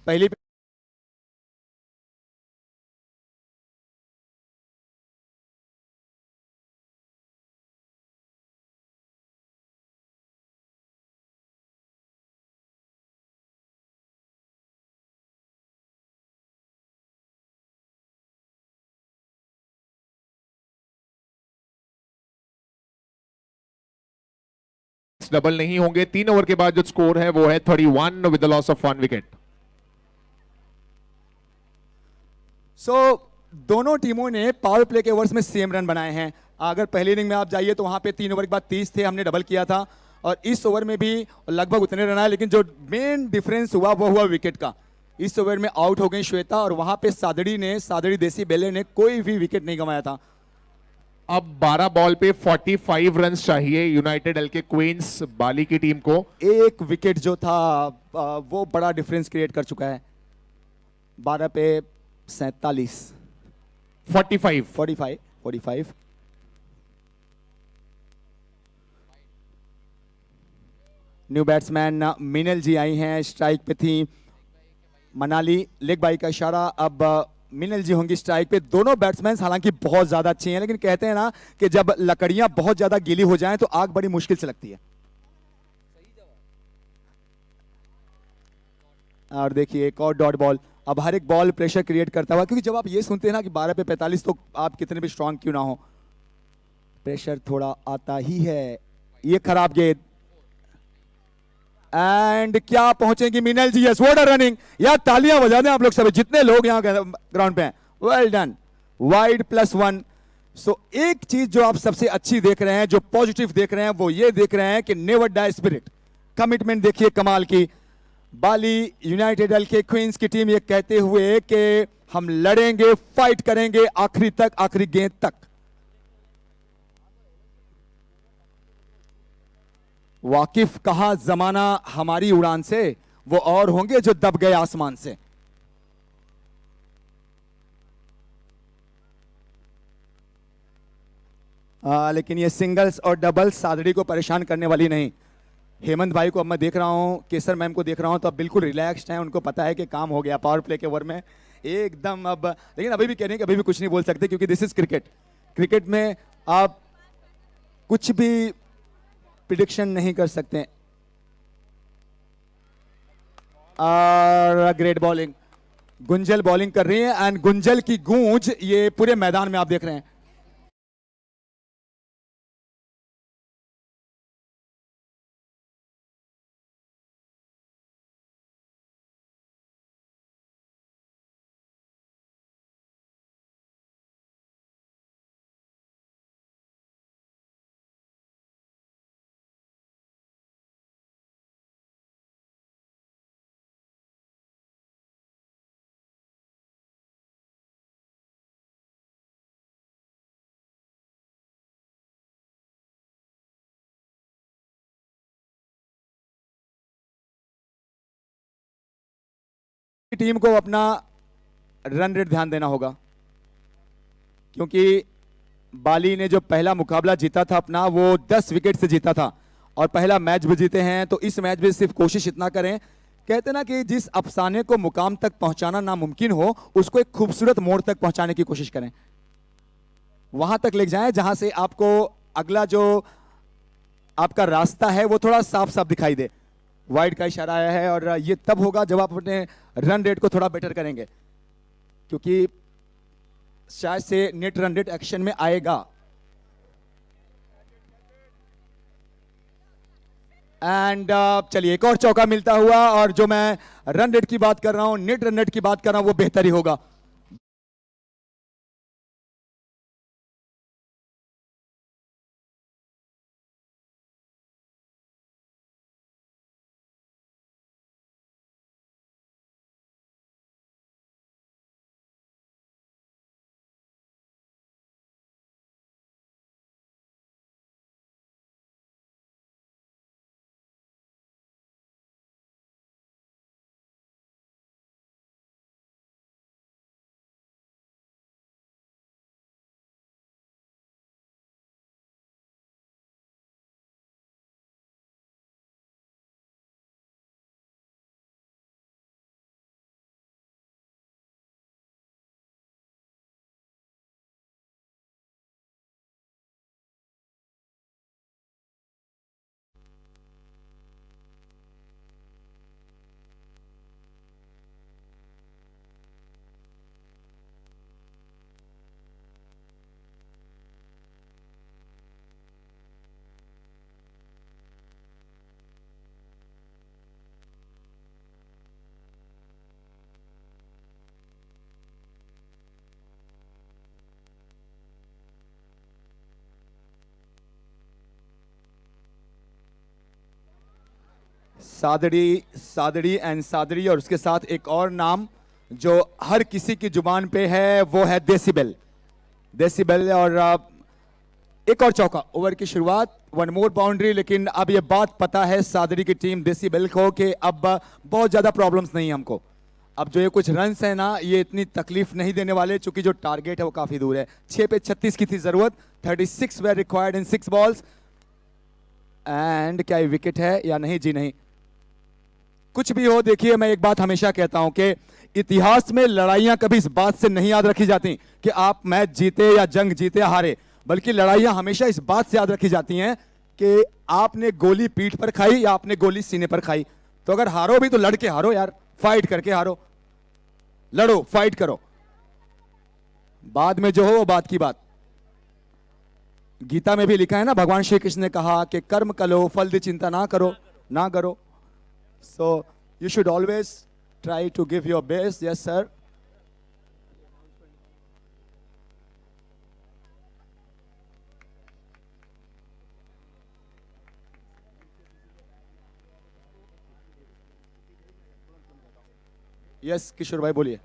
पहली डबल नहीं होंगे। 3 ओवर के बाद जो स्कोर है वो है 31 with the loss of 1 wicket. दोनों टीमों ने पावर प्ले के ओवर्स में सेम रन बनाए हैं। अगर पहली इनिंग में आप जाइए तो वहां पे 3 ओवर के बाद 30 थे, हमने डबल किया था, और इस ओवर में भी लगभग उतने रन आए, लेकिन जो मेन डिफरेंस हुआ वो हुआ विकेट का। इस ओवर में आउट हो गई श्वेता, और वहां पे सादड़ी देसी बेले ने कोई भी विकेट नहीं गंवाया था। अब 12 बॉल पे 45 रन चाहिए यूनाइटेड एल के क्वींस बाली की टीम को। एक विकेट जो था वो बड़ा डिफरेंस क्रिएट कर चुका है। 12 पे 47, 45। न्यू बैट्समैन मिनल जी आई हैं, स्ट्राइक पे थी मनाली। लेग बाई का इशारा, अब मिनल जी होंगी स्ट्राइक पे। दोनों बैट्समैन हालांकि बहुत ज्यादा अच्छे हैं, लेकिन कहते हैं ना कि जब लकड़ियां बहुत ज्यादा गीली हो जाएं तो आग बड़ी मुश्किल से लगती है। और देखिए एक और डॉट बॉल। अब हर एक बॉल प्रेशर क्रिएट करता हुआ, क्योंकि जब आप ये सुनते हैं ना कि 12 पे 45, तो आप कितने भी स्ट्रांग क्यों ना हो, प्रेशर थोड़ा आता ही है। ये खराब गेंद, एंड क्या पहुंचेंगी Minal ji. Yes, what a running. यार तालियां बजा दें आप लोग सभी, जितने लोग यहाँ ग्राउंड पे हैं। Well done, wide +1। सो एक चीज जो आप सबसे अच्छी देख रहे हैं, जो पॉजिटिव देख रहे हैं, वो ये देख रहे हैं कि नेवर डाई स्पिरिट, कमिटमेंट देखिए कमाल की। बाली यूनाइटेड एल के क्वींस की टीम ये कहते हुए कि हम लड़ेंगे, फाइट करेंगे आखिरी तक, आखिरी गेंद तक। वाकिफ कहा जमाना हमारी उड़ान से, वो और होंगे जो दब गए आसमान से। लेकिन ये सिंगल्स और डबल्स सादड़ी को परेशान करने वाली नहीं। हेमंत भाई को अब मैं देख रहा हूं, केसर मैम को देख रहा हूं, तो अब बिल्कुल रिलैक्स्ड हैं, उनको पता है कि काम हो गया पावर प्ले के ओवर में एकदम। अब लेकिन अभी भी कह रहे हैं कि अभी भी कुछ नहीं बोल सकते, क्योंकि दिस इज क्रिकेट। क्रिकेट में आप कुछ भी प्रिडिक्शन नहीं कर सकते। और ग्रेट बॉलिंग, गुंजल बॉलिंग कर रही है, एंड गुंजल की गूंज ये पूरे मैदान में आप देख रहे हैं। टीम को अपना रन रेट ध्यान देना होगा, क्योंकि बाली ने जो पहला मुकाबला जीता था अपना, वो 10 विकेट से जीता था, और पहला मैच भी जीते हैं। तो इस मैच में सिर्फ कोशिश इतना करें, कहते ना कि जिस अफसाने को मुकाम तक पहुंचाना नामुमकिन हो, उसको एक खूबसूरत मोड़ तक पहुंचाने की कोशिश करें। वहां तक ले जाएं जहां से आपको अगला जो आपका रास्ता है वो थोड़ा साफ साफ दिखाई दे। वाइड का इशारा आया है, और ये तब होगा जब आप अपने रन रेट को थोड़ा बेटर करेंगे, क्योंकि शायद से नेट रन रेट एक्शन में आएगा। एंड चलिए एक और चौका मिलता हुआ, और जो मैं रन रेट की बात कर रहा हूं, नेट रन रेट की बात कर रहा हूं, वो बेहतर ही होगा। सादड़ी, सादड़ी एंड सादड़ी, और उसके साथ एक और नाम जो हर किसी की जुबान पे है वो है डेसिबल। डेसिबल, और एक और चौका। ओवर की शुरुआत, वन मोर बाउंड्री, लेकिन अब ये बात पता है सादड़ी की टीम डेसिबल को कि अब बहुत ज्यादा प्रॉब्लम्स नहीं है हमको। अब जो ये कुछ रन्स है ना, ये इतनी तकलीफ नहीं देने वाले, चूंकि जो टारगेट है वो काफी दूर है। 6 पे 36 की थी जरूरत। 36 were required in 6 balls. And क्या ये विकेट है या नहीं? जी नहीं। कुछ भी हो, देखिए मैं एक बात हमेशा कहता हूं कि इतिहास में लड़ाइयां कभी इस बात से नहीं याद रखी जाती कि आप मैच जीते या जंग जीते या हारे, बल्कि लड़ाइयां हमेशा इस बात से याद रखी जाती हैं कि आपने गोली पीठ पर खाई या आपने गोली सीने पर खाई। तो अगर हारो भी तो लड़ के हारो यार, फाइट करके हारो। लड़ो, फाइट करो, बाद में जो हो वो बात की बात। गीता में भी लिखा है ना, भगवान श्री कृष्ण ने कहा कि कर्म करो, फल की चिंता ना करो, ना करो। So you should always try to give your best. Yes, sir. Yes, किशोर भाई बोलिए।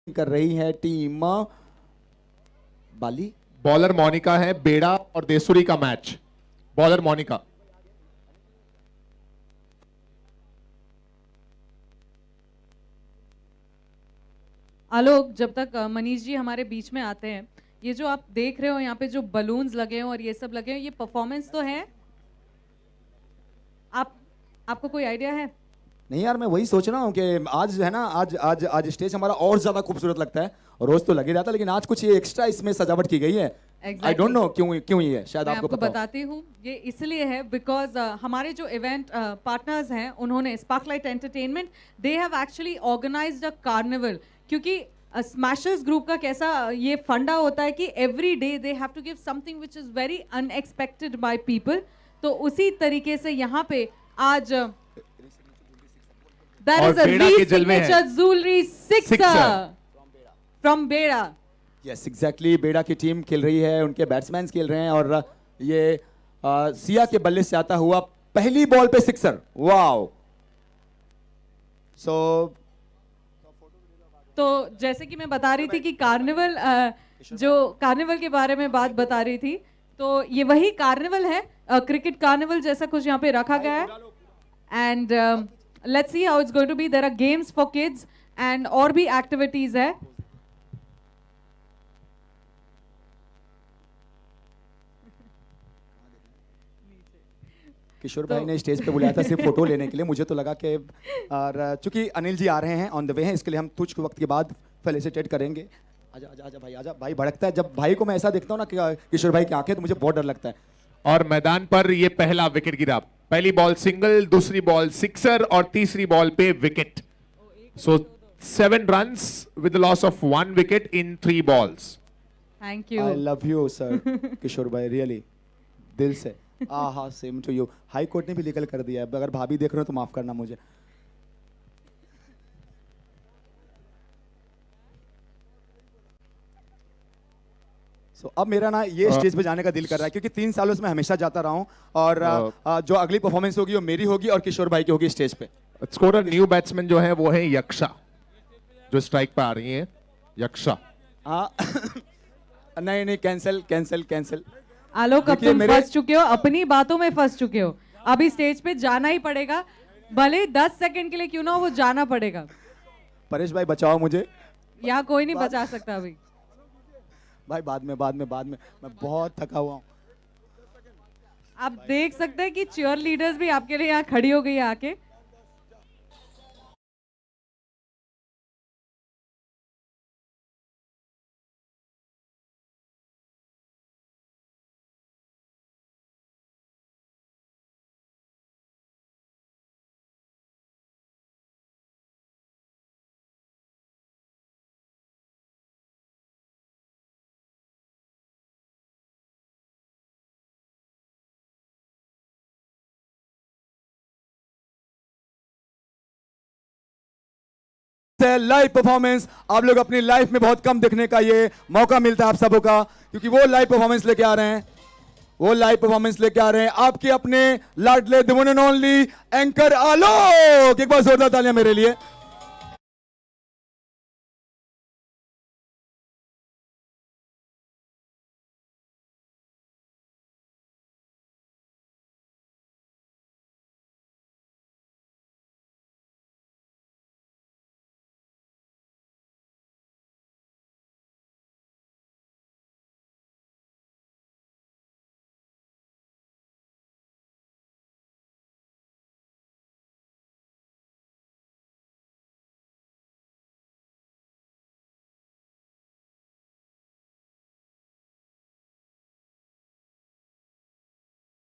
कर रही है टीम बाली। बॉलर मोनिका है, बेड़ा और देसुरी का मैच। बॉलर मोनिका। आलोक, जब तक मनीष जी हमारे बीच में आते हैं, ये जो आप देख रहे हो यहाँ पे जो बलून्स लगे हैं और ये सब लगे हैं, ये परफॉर्मेंस तो है। आपको कोई आइडिया है? नहीं यार, मैं वही सोच रहा हूँ कि आज जो है ना, आज आज आज स्टेज हमारा और ज्यादा खूबसूरत लगता है। और रोज तो लगे रहता है, लेकिन आज कुछ ये एक्स्ट्रा इसमें सजावट की गई है। आई डोंट नो क्यों क्यों ये है, शायद मैं आपको आपको पता हो। बताती हूँ, ये इसलिए है बिकॉज हमारे जो इवेंट पार्टनर्स हैं, उन्होंने Sparklite Entertainment, they have actually organised a carnival. क्योंकि स्मैशर्स ग्रुप का कैसा ये फंडा होता है कि every day they have to give something which is very unexpected by people. तो उसी तरीके से यहाँ पे आज there और is a बेड़ा के जलवे हैं। re-signature jewelry sixer Sixer। from बेड़ा। यस एग्जैक्टली, बेड़ा की टीम खेल रही है, उनके बैट्समैन खेल रहे हैं और ये सिया के बल्ले से आता हुआ पहली बॉल पे सिक्सर। वाओ। सो तो जैसे कि मैं बता रही थी कि कार्निवल, जो कार्निवल के बारे में बात बता रही थी, तो ये वही कार्निवल है, क्रिकेट कार्निवल जैसा कुछ यहाँ पे रखा गया है। And let's see how it's going to be. There are games for kids and और भी एक्टिविटीज है। किशोर भाई ने स्टेज पे बुलाया था सिर्फ फोटो लेने के लिए। मुझे तो लगा कि और चूंकि अनिल जी आ रहे हैं, ऑन द वे हैं, इसके लिए हम कुछ वक्त के बाद फेलिसिटेट करेंगे। आजा आजा आजा भाई, आजा भाई। भड़कता है जब भाई को मैं ऐसा देखता हूँ ना कि किशोर भाई की आंखें, तो मुझे बहुत डर लगता है। और मैदान पर ये पहला विकेट गिरा। पहली बॉल सिंगल, दूसरी बॉल सिक्सर और तीसरी बॉल पे wicket. So 7 runs with loss of 1 wicket in 3 balls. Thank you. I love you sir Kishore bhai, really दिल से। हाँ, same to you. High court ने भी लीगल कर दिया है, अगर भाभी देख रहे हो तो माफ करना मुझे। अब मेरा ना ये स्टेज पे जाने का दिल कर रहा है, क्योंकि 3 सालों से मैं हमेशा जाता रहा हूँ। और जो अगली परफॉर्मेंस होगी वो मेरी होगी और किशोर भाई की होगी स्टेज पे। स्कोरर न्यू बैट्समैन जो है वो है यक्षा, जो स्ट्राइक पे आ रही है। यक्षा। नहीं नहीं, कैंसिल कैंसिल कैंसिल। आलोक, अब देखिए तुम मेरे- फंस चुके हो, अपनी बातों में फंस चुके हो। अभी स्टेज पे जाना ही पड़ेगा, भले 10 सेकंड के लिए क्यों ना हो, वो जाना पड़ेगा। परेश भाई बचाओ मुझे। यहाँ कोई नहीं बचा सकता अभी। भाई बाद में बाद में बाद में, मैं बहुत थका हुआ हूँ। आप देख सकते हैं कि चीयर लीडर्स भी आपके लिए यहाँ खड़ी हो गई है आके। लाइव परफॉर्मेंस आप लोग अपनी लाइफ में बहुत कम देखने का ये मौका मिलता है आप सबों का, क्योंकि वो लाइव परफॉर्मेंस लेके आ रहे हैं, वो लाइव परफॉर्मेंस लेके आ रहे हैं आपके अपने लाडले the one and only anchor Alok. एक बार जोरदार तालियां मेरे लिए।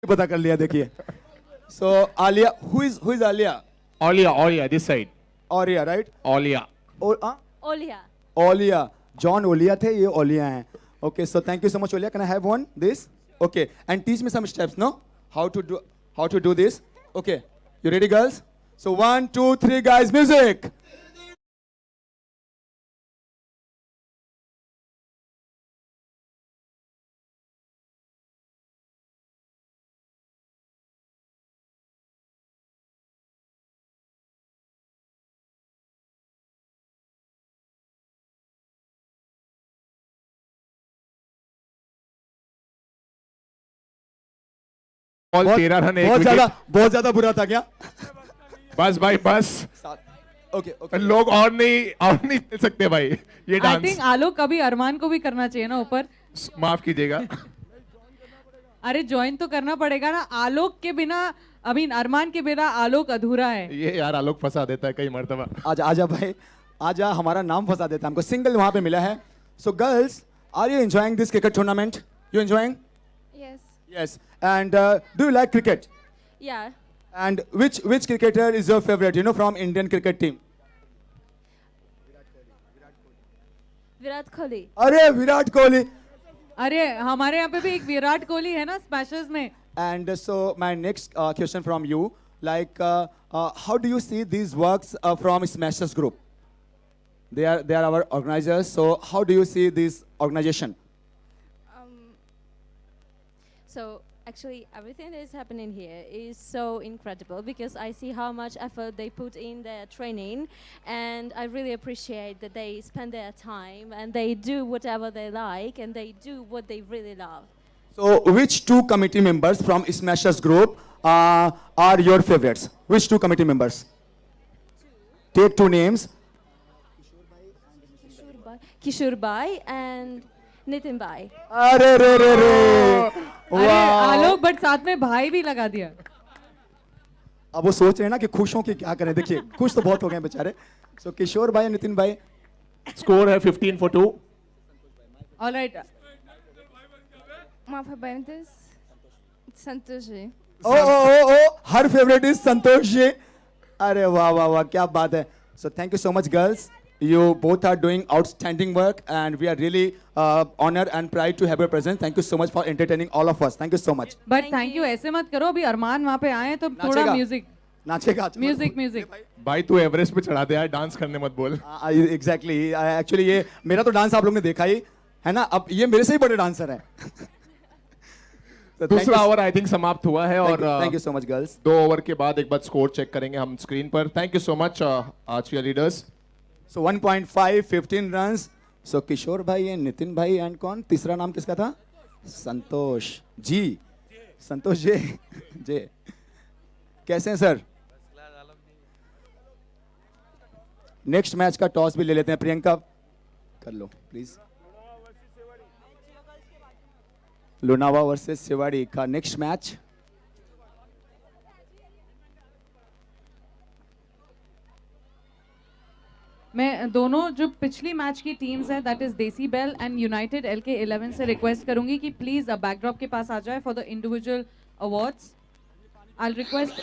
पता कर लिया, देखिए। सो आलिया, हु इज आलिया? ओलिया, ओलिया दिस साइड। ओलिया राइट? ओलिया। ओलिया ओलिया, जॉन ओलिया थे, ये ओलिया हैं। Okay, so thank you so much Olia. Can I have one this? Okay, and teach me some steps, no, how to do this. Okay, you ready girls? So 1 2 3 guys, music. Ball 13 run, एक बहुत ज्यादा बुरा था क्या? बस भाई बस, okay okay लोग और नहीं खेल सकते भाई ये आई डांस। थिंक आलोक कभी अरमान को भी करना चाहिए ना ऊपर। माफ कीजिएगा। अरे ज्वाइन तो करना पड़ेगा ना, आलोक के बिना अभी अरमान के बिना आलोक अधूरा है। ये यार आलोक फंसा देता है कई मर्तबा। आजा आजा भाई, आजा, हमारा नाम फंसा देता है हमको। सिंगल वहां पे मिला है। So girls, are you enjoying this cricket tournament? You enjoying? Yes. Yes. And do you like cricket? Yeah. And which cricketer is your favorite, you know, from Indian cricket team? Virat Kohli. अरे विराट कोहली। अरे हमारे यहाँ पे भी एक विराट कोहली है ना smashers में। And so my next question from you, like, how do you see these works from Smashers Group? They are our organizers. So how do you see this organization? So actually, everything that is happening here is so incredible because I see how much effort they put in their training, and I really appreciate that they spend their time and they do whatever they like and they do what they really love. So which two committee members from Smashers Group are your favorites? Which two committee members? Take two names. Kishore Bhai and Nitin Bhai. अरे रे रे रे, अरे आलोक but साथ में भाई भी लगा दिया। अब वो सोच रहे हैं ना कि खुश हों कि क्या करें। देखिए खुश तो बहुत हो गए हैं बेचारे। सो किशोर भाई, नितिन भाई। स्कोर है 15-2। Alright, My favorite is Santosh ji. Oh, her favourite is Santosh ji. अरे वाह वाह वाह, क्या बात है। So thank you so much girls, you both are doing outstanding work and we are really honored and proud to have your presence. Thank you so much for entertaining all of us. Thank you so much. But thank you ऐसे मत करो, अभी अरमान वहाँ पे आए तो थोड़ा नाचेगा। Music नाचेगा। Music. भाई तू एवरेस्ट पे चढ़ा दे यार, डांस करने मत बोल। एग्जैक्टली, एक्चुअली ये मेरा तो डांस आप लोग ने देखा ही है ना। अब ये मेरे से ही बड़े डांसर हैं। दूसरा ओवर आई थिंक समाप्त हुआ है और thank you so much girls. 2 over के बाद एक बार स्कोर चेक करेंगे हम स्क्रीन पर। थैंक यू सो मच आज के लीडर्स। सो 1.5 15 रन्स। सो किशोर भाई एंड नितिन भाई एंड कौन तीसरा नाम किसका था? संतोष जी। संतोष जी जी कैसे हैं सर? नेक्स्ट मैच का टॉस भी ले लेते हैं। प्रियंका कर लो प्लीज। लोनावा वर्सेस सेवाड़ी का नेक्स्ट मैच। मैं दोनों जो पिछली मैच की टीम्स हैं दैट इज देसी बेल एंड यूनाइटेड LK 11 से रिक्वेस्ट करूंगी कि प्लीज बैकड्रॉप के पास आ जाए for the individual awards. I request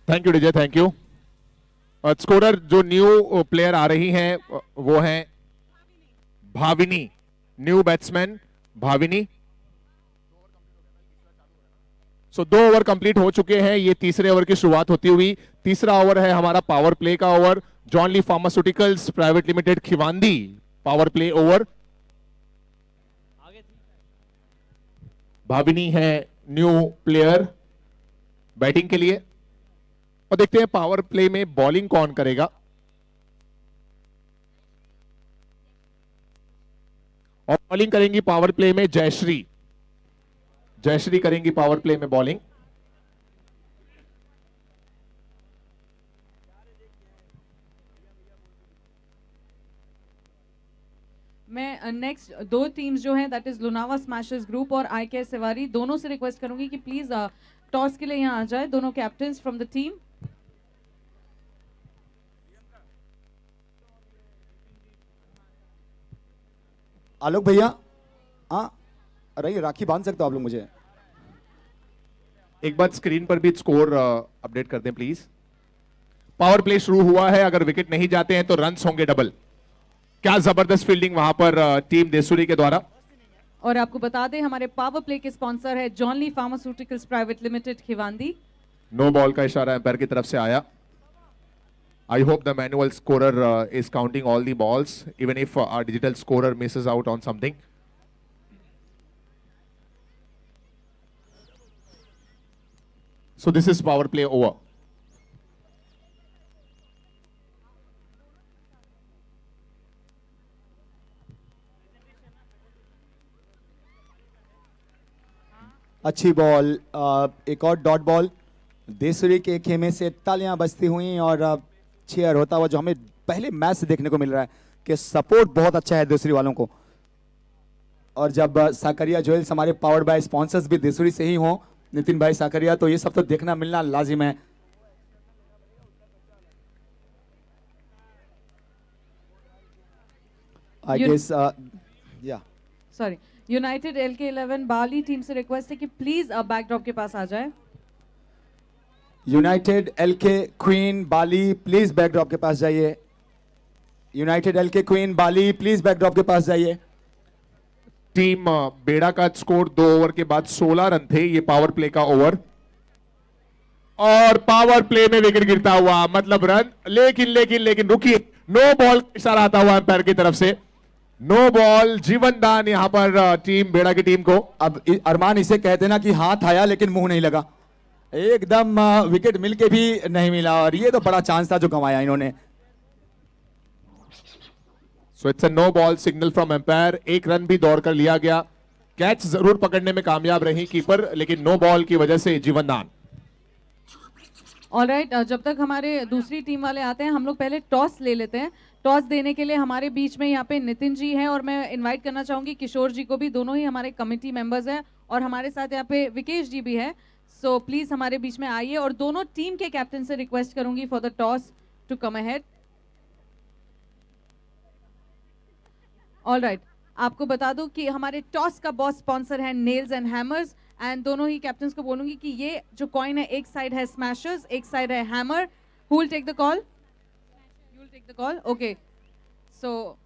thank you DJ, thank you. Scorer जो न्यू प्लेयर आ रही हैं वो हैं भाविनी, न्यू बैट्समैन भाविनी। सो 2 ओवर कंप्लीट हो चुके हैं, ये तीसरे ओवर की शुरुआत होती हुई। तीसरा ओवर है हमारा पावर प्ले का over. John Lee pharmaceuticals private limited Khiwandi power play over. Bhavini है न्यू प्लेयर बैटिंग के लिए और देखते हैं पावर प्ले में बॉलिंग कौन करेगा। और बॉलिंग करेंगी पावर प्ले में जयश्री। जयश्री करेंगी पावर प्ले में बॉलिंग। मैं नेक्स्ट 2 टीम्स जो हैं that is Lonava smashers group और IK सेवारी, दोनों से रिक्वेस्ट करूंगी कि प्लीज टॉस के लिए यहाँ आ जाए दोनों कैप्टन्स फ्रॉम द टीम। आलोक भैया, हाँ अरे राखी बांध सकते हो आप लोग मुझे? एक बार स्क्रीन पर भी स्कोर अपडेट कर दें प्लीज। पावर प्ले शुरू हुआ है, अगर विकेट नहीं जाते हैं तो रन्स होंगे डबल। क्या जबरदस्त फील्डिंग वहां पर टीम देसुरी के द्वारा। और आपको बता दें हमारे पावर प्ले के स्पॉन्सर है John Lee pharmaceuticals private limited Khiwandi. No ball का इशारा एम्पायर की तरफ से आया। I hope the manual scorer is counting all the balls, even if our digital scorer misses out on something. So this is power play over. अच्छी ball, एक और dot ball. Desuri के खेमे से तालियां बजती हुई और चेयर होता हुआ जो हमें पहले मैच से देखने को मिल रहा है कि सपोर्ट बहुत अच्छा है देसुरी वालों को। और जब साकरिया ज्वेल्स हमारे पावर्ड बाय स्पॉन्सर्स भी देसुरी से ही हों, नितिन भाई साकरिया, तो ये सब तो देखना मिलना लाजिम है। आई गेस या सॉरी, यूनाइटेड LK11 बाली टीम से रिक्वेस्ट है कि प्लीज अब बैकड्रॉप के पास आ जाए। United LK queen Bali please backdrop के पास जाइए। United LK queen Bali please backdrop के पास जाइए। टीम बेड़ा का स्कोर 2 ओवर के बाद 16 रन थे। ये पावर प्ले का ओवर और पावर प्ले में विकेट गिरता हुआ मतलब रन, लेकिन रुकिए, नो बॉल इशारा आता हुआ अंपायर की तरफ से। नो बॉल, जीवन दान यहां पर टीम बेड़ा की टीम को। अब अरमान इसे कहते ना कि हाथ आया लेकिन मुंह नहीं लगा, एकदम विकेट मिलके भी नहीं मिला और ये तो बड़ा चांस था जो गंवाया इन्होंने। So it's a no ball signal from umpire. एक रन भी दौड़कर लिया गया, कैच जरूर पकड़ने में कामयाब रही कीपर, लेकिन नो बॉल की वजह से जीवन दान। ऑलराइट, जब तक हमारे दूसरी टीम वाले आते हैं हम लोग पहले टॉस ले लेते हैं। टॉस देने के लिए हमारे बीच में यहाँ पे नितिन जी हैं और मैं इनवाइट करना चाहूंगी किशोर जी को भी, दोनों ही हमारे कमिटी मेंबर्स हैं और हमारे साथ यहाँ पे विकेश जी भी है। सो प्लीज हमारे बीच में आइए और दोनों टीम के कैप्टन से रिक्वेस्ट करूंगी for the toss to come ahead. Alright, आपको बता दूं कि हमारे टॉस का बॉस स्पॉन्सर है नेल्स एंड हैमर्स एंड दोनों ही कैप्टन्स को बोलूंगी कि ये जो कॉइन है, एक साइड है स्मैशर्स, एक साइड है Hammer. Who will take the call? You will take the call, okay. So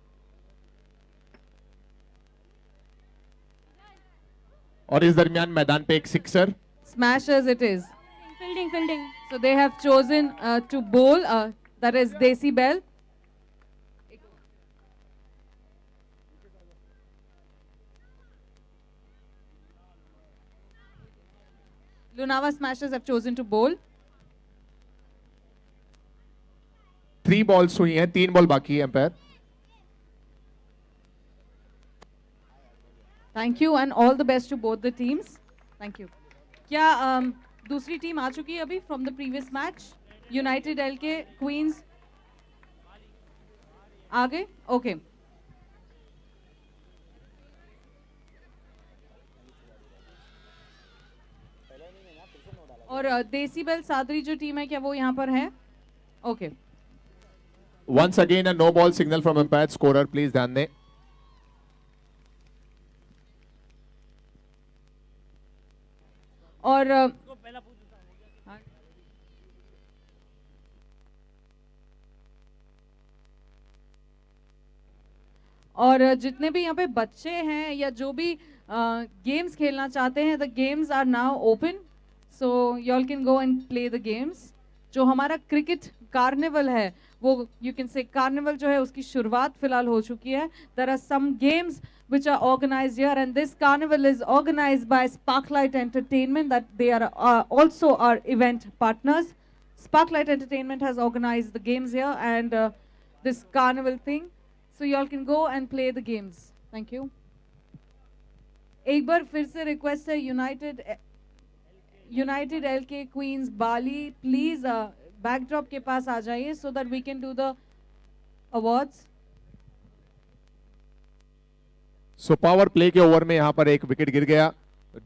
और इस दरमियान मैदान पे एक sixer. smashers it is. Fielding. So they have chosen to bowl, that is Desi Bell. Lunava Smashers have chosen to bowl. 3 balls हुई हैं, 3 ball बाकी है empire. Thank you and all the best to both the teams. Thank you. क्या दूसरी team आ चुकी है अभी from the previous match? United LK Queens आ गए? ओके। और देसी बेल सादरी जो टीम है क्या वो यहाँ पर है? Okay. Once again a no ball signal from umpire. Scorer please ध्यान दें। और जितने भी यहाँ पे बच्चे हैं या जो भी गेम्स खेलना चाहते हैं, the games are now open, so y'all can go and play the games. जो हमारा क्रिकेट कार्निवल है वो यू कैन से कार्निवल जो है उसकी शुरुआत फिलहाल हो चुकी है। There are some games which are organized here and this carnival is organized by Sparklight Entertainment, that they are also our event partners. Sparklight Entertainment has organized the games here and this carnival thing, so you all can go and play the games. Thank you. एक बार फिर से request है united LK queens Bali, please backdrop के पास आ जाइए so that we can do the awards. So power play के over में यहां पर एक विकेट गिर गया।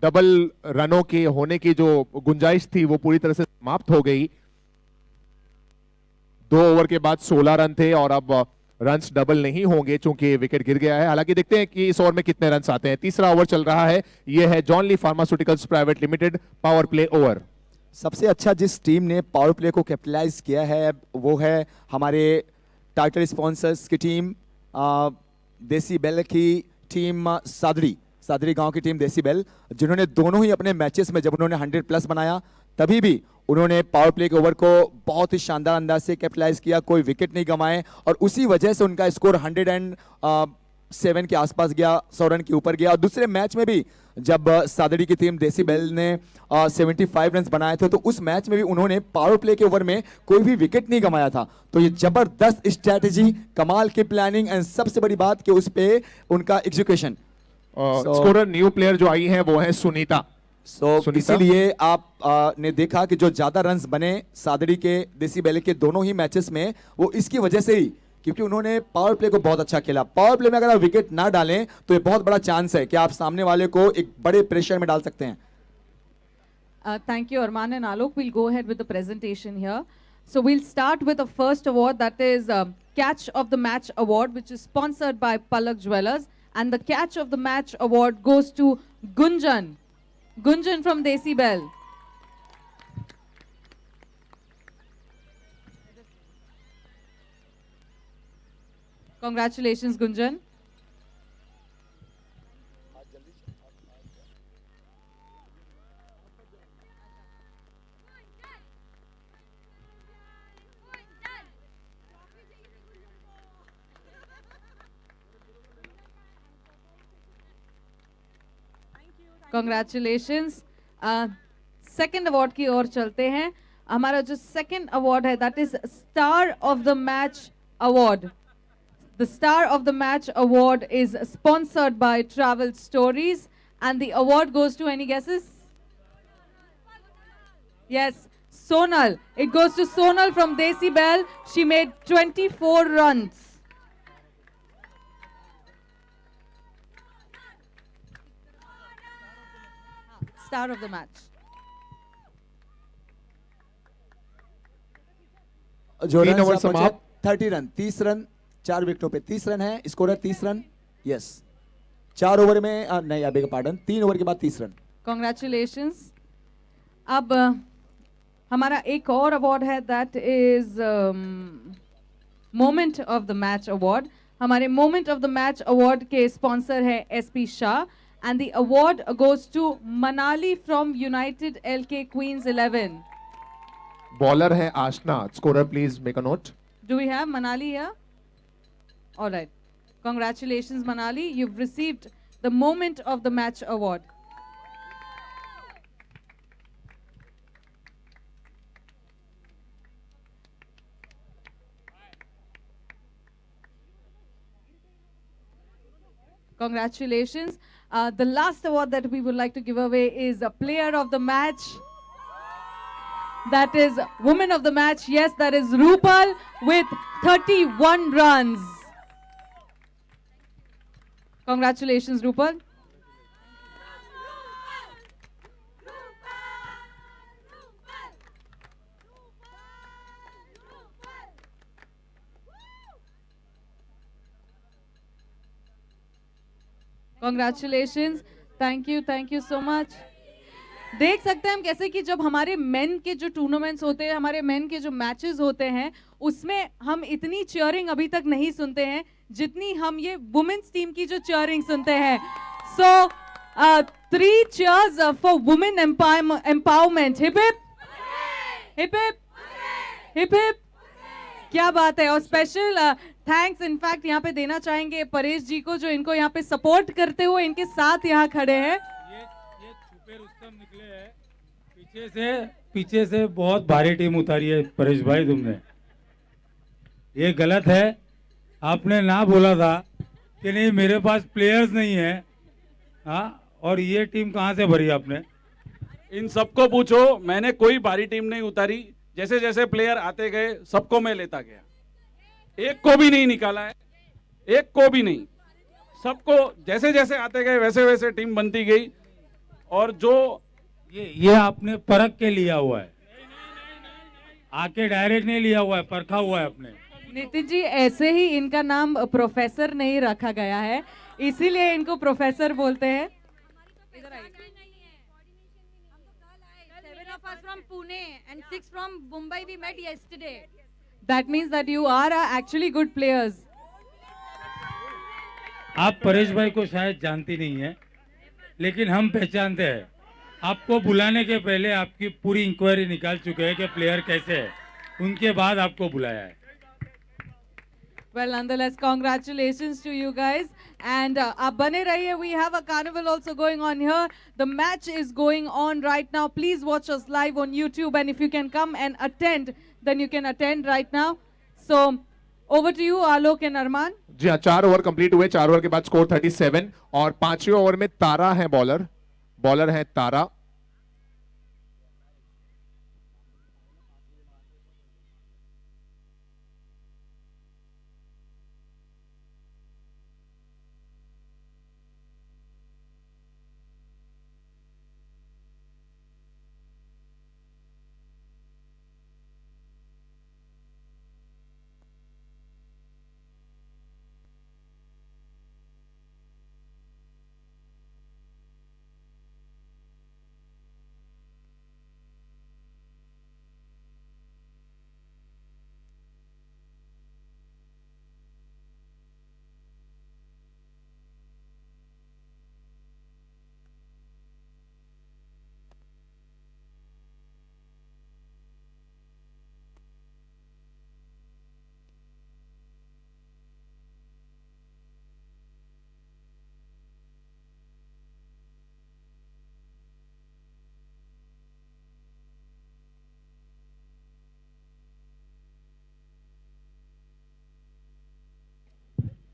डबल रनों के होने की जो गुंजाइश थी वो पूरी तरह से समाप्त हो गई। 2 ओवर के बाद 16 रन थे और अब रन्स डबल नहीं होंगे चूंकि विकेट गिर गया है। हालांकि देखते हैं कि इस ओवर में कितने रन्स आते हैं। तीसरा ओवर चल रहा है, यह है John Lee pharmaceuticals private limited power play over. सबसे अच्छा जिस टीम ने पावर प्ले को कैपिटलाइज किया है वो है हमारे टाइटल स्पॉन्सर्स की टीम, देसी बेल की टीम, सादरी गांव की टीम देसी बेल, जिन्होंने दोनों ही अपने मैचेस में जब उन्होंने 100+ बनाया तभी भी उन्होंने पावर प्ले के ओवर को बहुत ही शानदार अंदाज से कैपिटलाइज किया, कोई विकेट नहीं गंवाए और उसी वजह से उनका स्कोर 107 के आसपास गया, 100 रन के ऊपर गया। और दूसरे मैच में भी जब सादड़ी की टीम देसी बेल ने 75 रन बनाए थे तो उस मैच में भी उन्होंने पावर प्ले के ओवर में कोई भी विकेट नहीं गंवाया था। तो ये जबरदस्त स्ट्रैटेजी, कमाल की प्लानिंग एंड सबसे बड़ी बात कि उस पे उनका एग्जीक्यूशन। स्कोरर न्यू प्लेयर जो आई है वो है सुनीता। सुनीता? इसीलिए आप ने देखा कि जो ज्यादा रन्स बने सादड़ी के देसी बेले के दोनों ही मैचेस में वो इसकी वजह से ही, क्योंकि उन्होंने पावर प्ले को बहुत अच्छा खेला। पावर प्ले में अगर आप विकेट ना डालें तो ये बहुत बड़ा चांस है कि आप सामने वाले को एक बड़े प्रेशर में डाल सकते हैं। Thank you, Arman and Alok. We'll go ahead with the presentation here. So we'll start with the first award, that is Catch of the Match Award, which is sponsored by Palak Jewellers. And the Catch of the Match Award goes to Gunjan. Gunjan from Desi Bell. Congratulations, Gunjan. Congratulations. Second award की ओर चलते हैं। हमारा जो second award है that is star of the match award. The Star of the Match award is sponsored by Travel Stories and the award goes to, any guesses? Yes, Sonal. It goes to Sonal from Desi Bell. She made 24 runs. Star of the match. जो 3 run over समाप्त। 30 run, 30 run 4 विकेटों पे 30 run है, score है 30 run. Yes, 4 over में नहीं, I beg pardon, 3 over के बाद 30 run. Congratulations. अब हमारा एक और अवार्ड है that is moment of the match award. हमारे moment of the match award के स्पॉन्सर है SP Shah and the award goes to Manali from United LK Queens 11। Bowler है Aashna. Scorer please make a note. Do we have Manali here? All right. Congratulations, Manali. You've received the Moment of the Match award. Congratulations. The last award that we would like to give away is a Player of the Match. That is Woman of the Match. Yes, that is Rupal with 31 runs. Congratulations, Rupal. Congratulations. Thank you so much. देख सकते हैं हम कैसे कि जब हमारे main के जो टूर्नामेंट्स होते हैं, हमारे मेन के जो मैचेस होते हैं, उसमें हम इतनी चीयरिंग अभी तक नहीं सुनते हैं जितनी हम ये वुमेन्स टीम की जो चीयरिंग सुनते हैं। सो 3 cheers for women empowerment. Hip hip hip hip hip hip. क्या बात है। और स्पेशल थैंक्स इनफैक्ट यहाँ पे देना चाहेंगे परेश जी को, जो इनको यहाँ पे सपोर्ट करते हुए इनके साथ यहाँ खड़े हैं। ये छुपे रुस्तम निकले हैं। पीछे से बहुत भारी टीम उतारी है परेश भाई तुमने। ये गलत है। आपने ना बोला था कि नहीं मेरे पास प्लेयर्स नहीं है। हाँ, और ये टीम कहाँ से भरी आपने? इन सबको पूछो, मैंने कोई भारी टीम नहीं उतारी। जैसे जैसे प्लेयर आते गए सबको मैं लेता गया, एक को भी नहीं निकाला है, एक को भी नहीं। सबको जैसे जैसे आते गए वैसे वैसे टीम बनती गई। और जो ये आपने परख के लिया हुआ है, आके डायरेक्ट नहीं लिया हुआ है, परखा हुआ है आपने। नितिन जी, ऐसे ही इनका नाम प्रोफेसर नहीं रखा गया है, इसीलिए इनको प्रोफेसर बोलते हैं। From Pune and 6 from Mumbai we met yesterday. That means that you are actually good players. आप परेश भाई को शायद जानती नहीं है, लेकिन हम पहचानते हैं। आपको बुलाने के पहले आपकी पूरी इंक्वायरी निकाल चुके हैं कि प्लेयर कैसे है, उनके बाद आपको बुलाया है. Well, nonetheless, congratulations to you guys. And आप बने रहिए. We have a carnival also going on here. The match is going on right now. Please watch us live on YouTube. And if you can come and attend, then you can attend right now. So, over to you, Alok and Arman. जी हाँ, 4 over complete हुए. 4 over के बाद score 37 और 5वें over में तारा है bowler है तारा.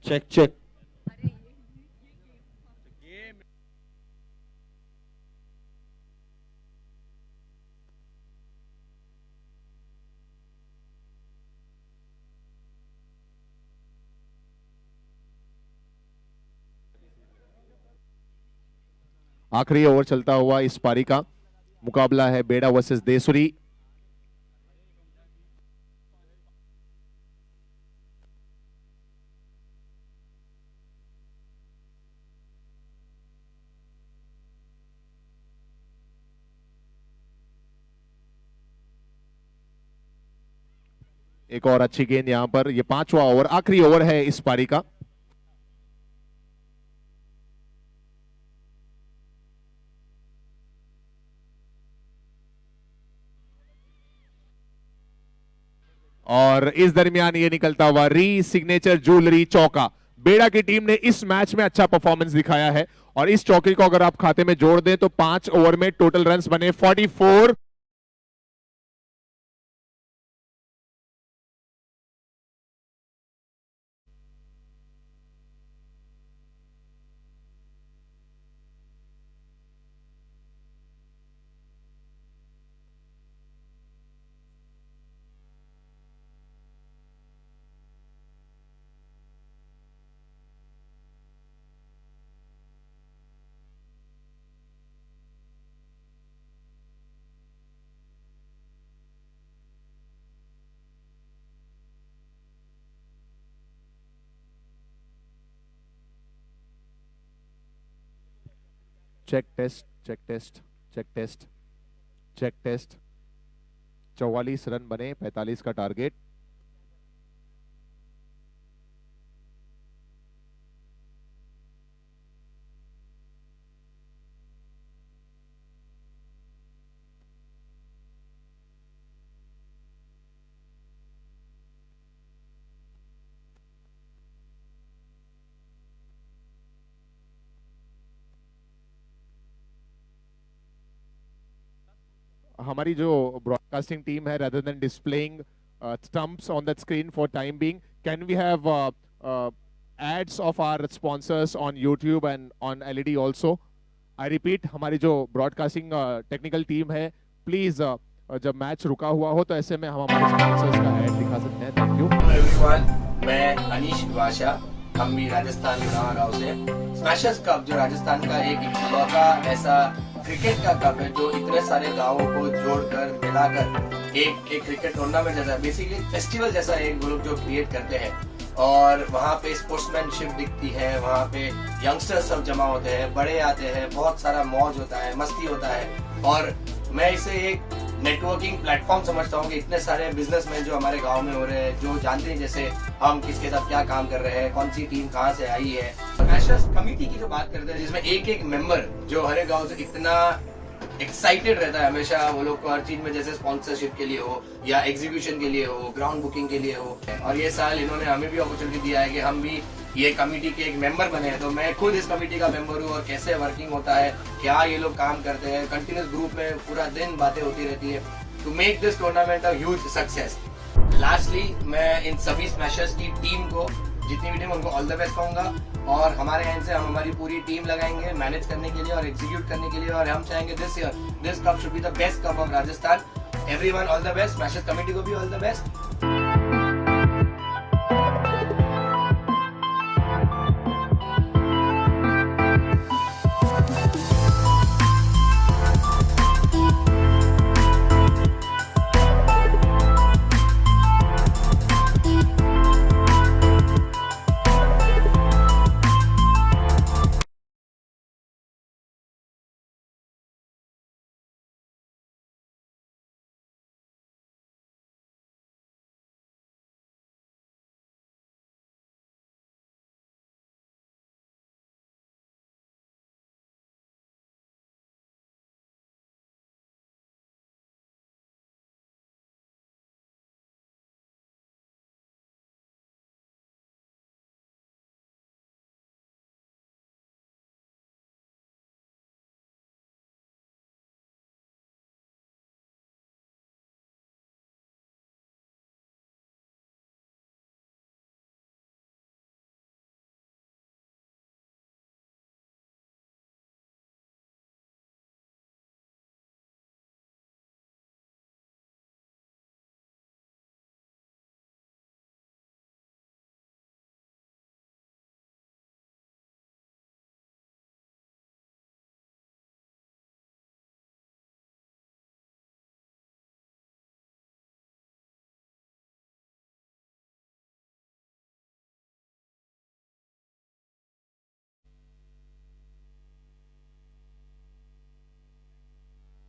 Check. आखिरी ओवर चलता हुआ इस पारी का मुकाबला है बेड़ा वर्सेस देसुरी. एक और अच्छी गेंद यहां पर. ये 5वां ओवर, आखिरी ओवर है इस पारी का. और इस दरमियान ये निकलता हुआ सिग्नेचर ज्वेलरी चौका. बेड़ा की टीम ने इस मैच में अच्छा परफॉर्मेंस दिखाया है और इस चौके को अगर आप खाते में जोड़ दें तो 5 ओवर में टोटल रन्स बने 44. Check test. 44 रन बने, 45 का टारगेट. हमारी जो ब्रॉडकास्टिंग टीम है, rather than displaying stumps on that screen for time being, can we have ads of our sponsors on YouTube and on LED also? I repeat, हमारी जो broadcasting technical team है, please जब match रुका हुआ हो तो ऐसे में हम हमारे स्पॉन्सर्स का एड दिखा सकते हैं. थैंक यू एवरीवन, मैं अनीश वाशा, हम भी राजस्थान गांव से. स्मैशर्स कप जो राजस्थान का एक इकलौता ऐसा क्रिकेट का कप है जो इतने सारे गांवों को जोड़कर मिलाकर एक क्रिकेट टूर्नामेंट जैसा, बेसिकली फेस्टिवल जैसा एक ग्रुप जो क्रिएट करते हैं. और वहाँ पे स्पोर्ट्समैनशिप दिखती है, वहाँ पे यंगस्टर्स सब जमा होते हैं, बड़े आते हैं, बहुत सारा मौज होता है, मस्ती होता है. और मैं इसे एक नेटवर्किंग प्लेटफॉर्म समझता हूँ कि इतने सारे बिजनेसमैन जो हमारे गांव में हो रहे हैं, जो जानते हैं जैसे हम किसके साथ क्या काम कर रहे हैं, कौन सी टीम कहाँ से आई है. स्मैशर्स कमेटी की जो बात करते हैं जिसमें एक मेंबर जो हर गांव से इतना एक्साइटेड रहता है हमेशा वो लोग को हर चीज में, जैसे स्पॉन्सरशिप के लिए हो या एग्जीक्यूशन के लिए हो, ग्राउंड बुकिंग के लिए हो। और ये साल इन्होंने हमें भी अपॉर्चुनिटी दिया है कि हम भी ये कमेटी के एक मेंबर बने हैं। तो मैं खुद इस कमेटी का मेंबर हूँ और कैसे वर्किंग होता है, क्या ये लोग काम करते हैं, कंटिन्यूस ग्रुप में पूरा दिन बातें होती रहती है to make this tournament a huge success. Lastly मैं इन सभी स्मैशर्स की टीम को, जितनी भी टीम, उनको ऑल द बेस्ट कहूंगा। और हमारे एंड से हम हमारी पूरी टीम लगाएंगे मैनेज करने के लिए और एग्जीक्यूट करने के लिए। और हम चाहेंगे this year this cup should be the best cup of Rajasthan. Everyone all the best, smashers committee को भी all the best.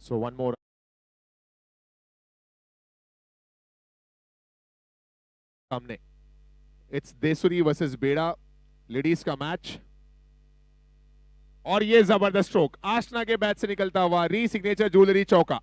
So one more. सामने इट्स देसुरी वर्सेस बेड़ा, लेडीज का मैच। और ये जबरदस्त स्ट्रोक आशना के बैट से निकलता हुआ, री सिग्नेचर ज्वेलरी चौका।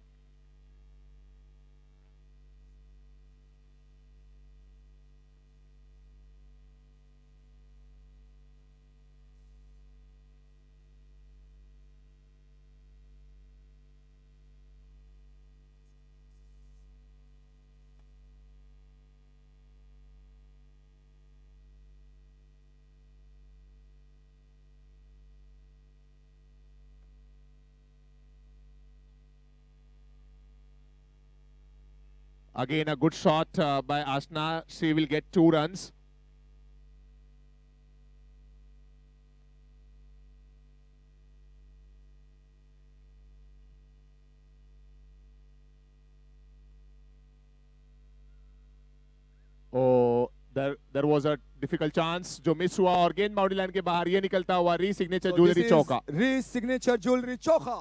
Again, a good shot by Ashna. She will get 2 runs. Oh, there was a difficult chance जो मिस हुआ और गेंद बाउंड्री लाइन के बाहर ये निकलता हुआ, री सिग्नेचर ज्वेलरी चौका। री सिग्नेचर ज्वेलरी चौका।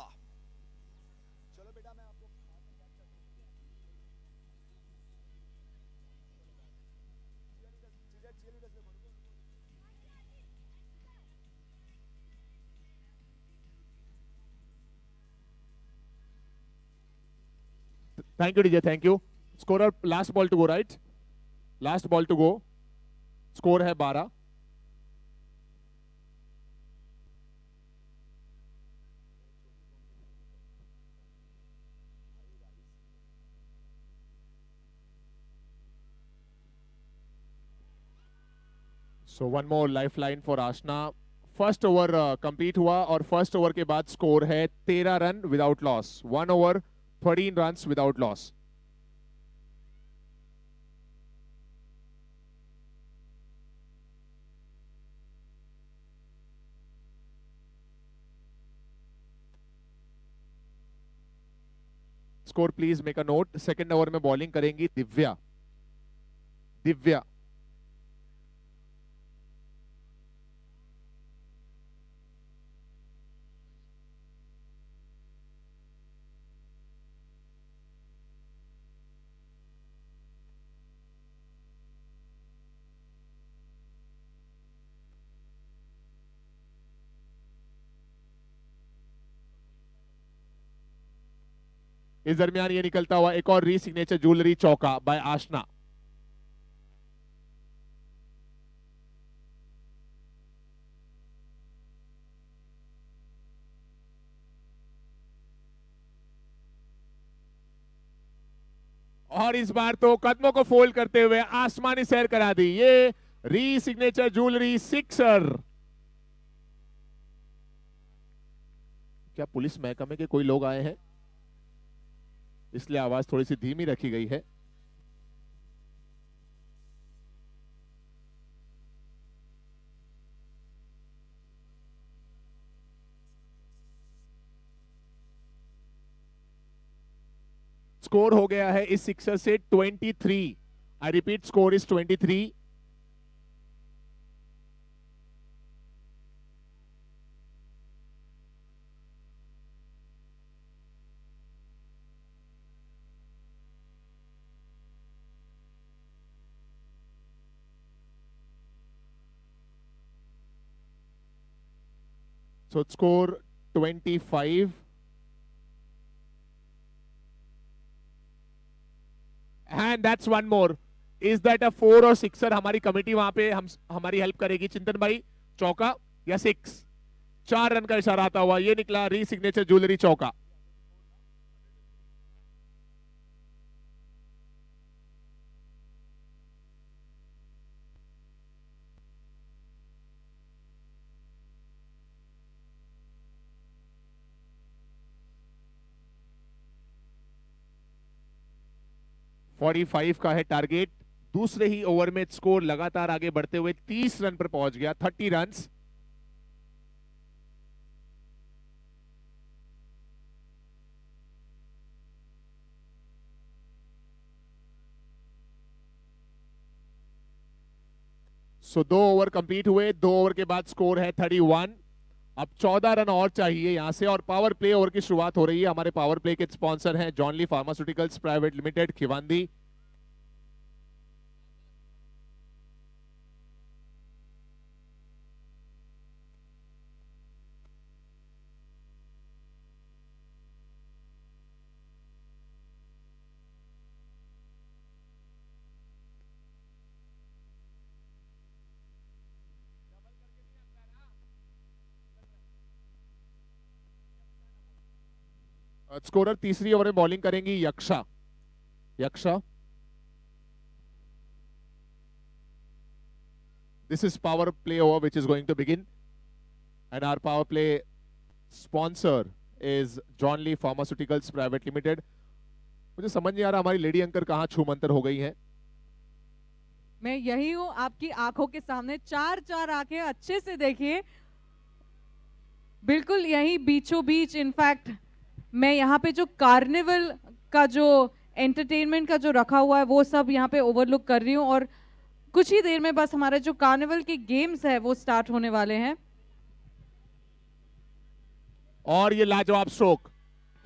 Thank you, DJ. Thank you. Scorer, last ball to go, right? Last ball to go. Score है 12. So one more lifeline for Ashna. First over complete हुआ और फर्स्ट ओवर के बाद score है 13 run without loss. 1 over 13 runs without loss. Score please make a note. Second over में bowling करेंगी दिव्या। दिव्या इस दरमियान ये निकलता हुआ एक और री सिग्नेचर ज्वेलरी चौका बाय आशना। और इस बार तो कदमों को फोल्ड करते हुए आसमानी सैर करा दी, ये री सिग्नेचर ज्वेलरी सिक्सर। क्या पुलिस महकमे के कोई लोग आए हैं, इसलिए आवाज थोड़ी सी धीमी रखी गई है। स्कोर हो गया है इस सिक्सर से 23। I repeat, score is 23। So score 25. And that's one more. Is that a 4 और 6? हमारी कमेटी वहां पे हमारी हेल्प करेगी। चिंतन भाई, चौका या 6? 4 रन का इशारा आता हुआ ये निकला री सिग्नेचर ज्वेलरी चौका। फोर्टी 45 का है टारगेट। दूसरे ही ओवर में स्कोर लगातार आगे बढ़ते हुए 30 रन पर पहुंच गया, 30 रन्स। सो 2 ओवर कंप्लीट हुए, 2 ओवर के बाद स्कोर है 31। अब 14 रन और चाहिए यहां से, और पावर प्ले ओवर की शुरुआत हो रही है। हमारे पावर प्ले के स्पॉन्सर हैं Johnly pharmaceuticals private limited, Khiwandi. Scorer तीसरी ओवर में बॉलिंग करेंगी Yaksha. This is power play over which is going to begin, and our power play sponsor is Johnly pharmaceuticals private limited. मुझे समझ नहीं आ रहा हमारी लेडी एंकर कहां छू मंतर हो गई है। मैं यही हूं आपकी आंखों के सामने, 4 आंखें अच्छे से देखिए, बिल्कुल यही बीचों बीच। इनफैक्ट मैं यहाँ पे जो कार्निवल का जो एंटरटेनमेंट का जो रखा हुआ है वो सब यहाँ पे ओवरलुक कर रही हूँ, और कुछ ही देर में बस हमारे जो कार्निवल के गेम्स है वो स्टार्ट होने वाले हैं। और ये लाजवाब स्ट्रोक,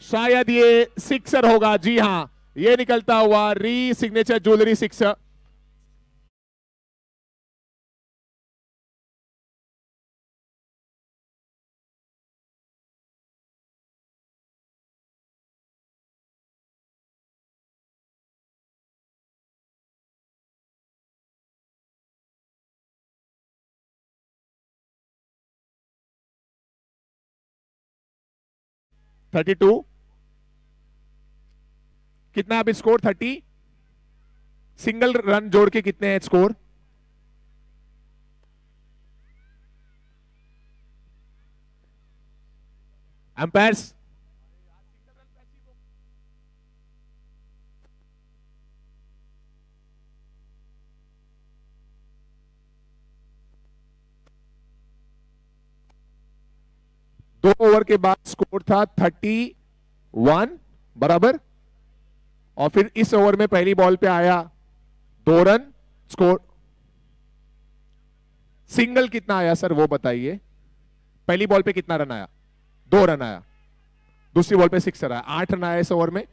शायद ये सिक्सर होगा। जी हां, ये निकलता हुआ री सिग्नेचर ज्वेलरी सिक्सर। थर्टी 32। कितना अभी स्कोर? 30। सिंगल रन जोड़ के कितने हैं स्कोर? एम्पायर्स, दो ओवर के बाद स्कोर था 31 बराबर, और फिर इस ओवर में पहली बॉल पे आया 2 रन। स्कोर सिंगल कितना आया सर वो बताइए? पहली बॉल पे कितना रन आया? 2 रन आया। दूसरी बॉल पे 6 आया, 8 रन आया इस ओवर में।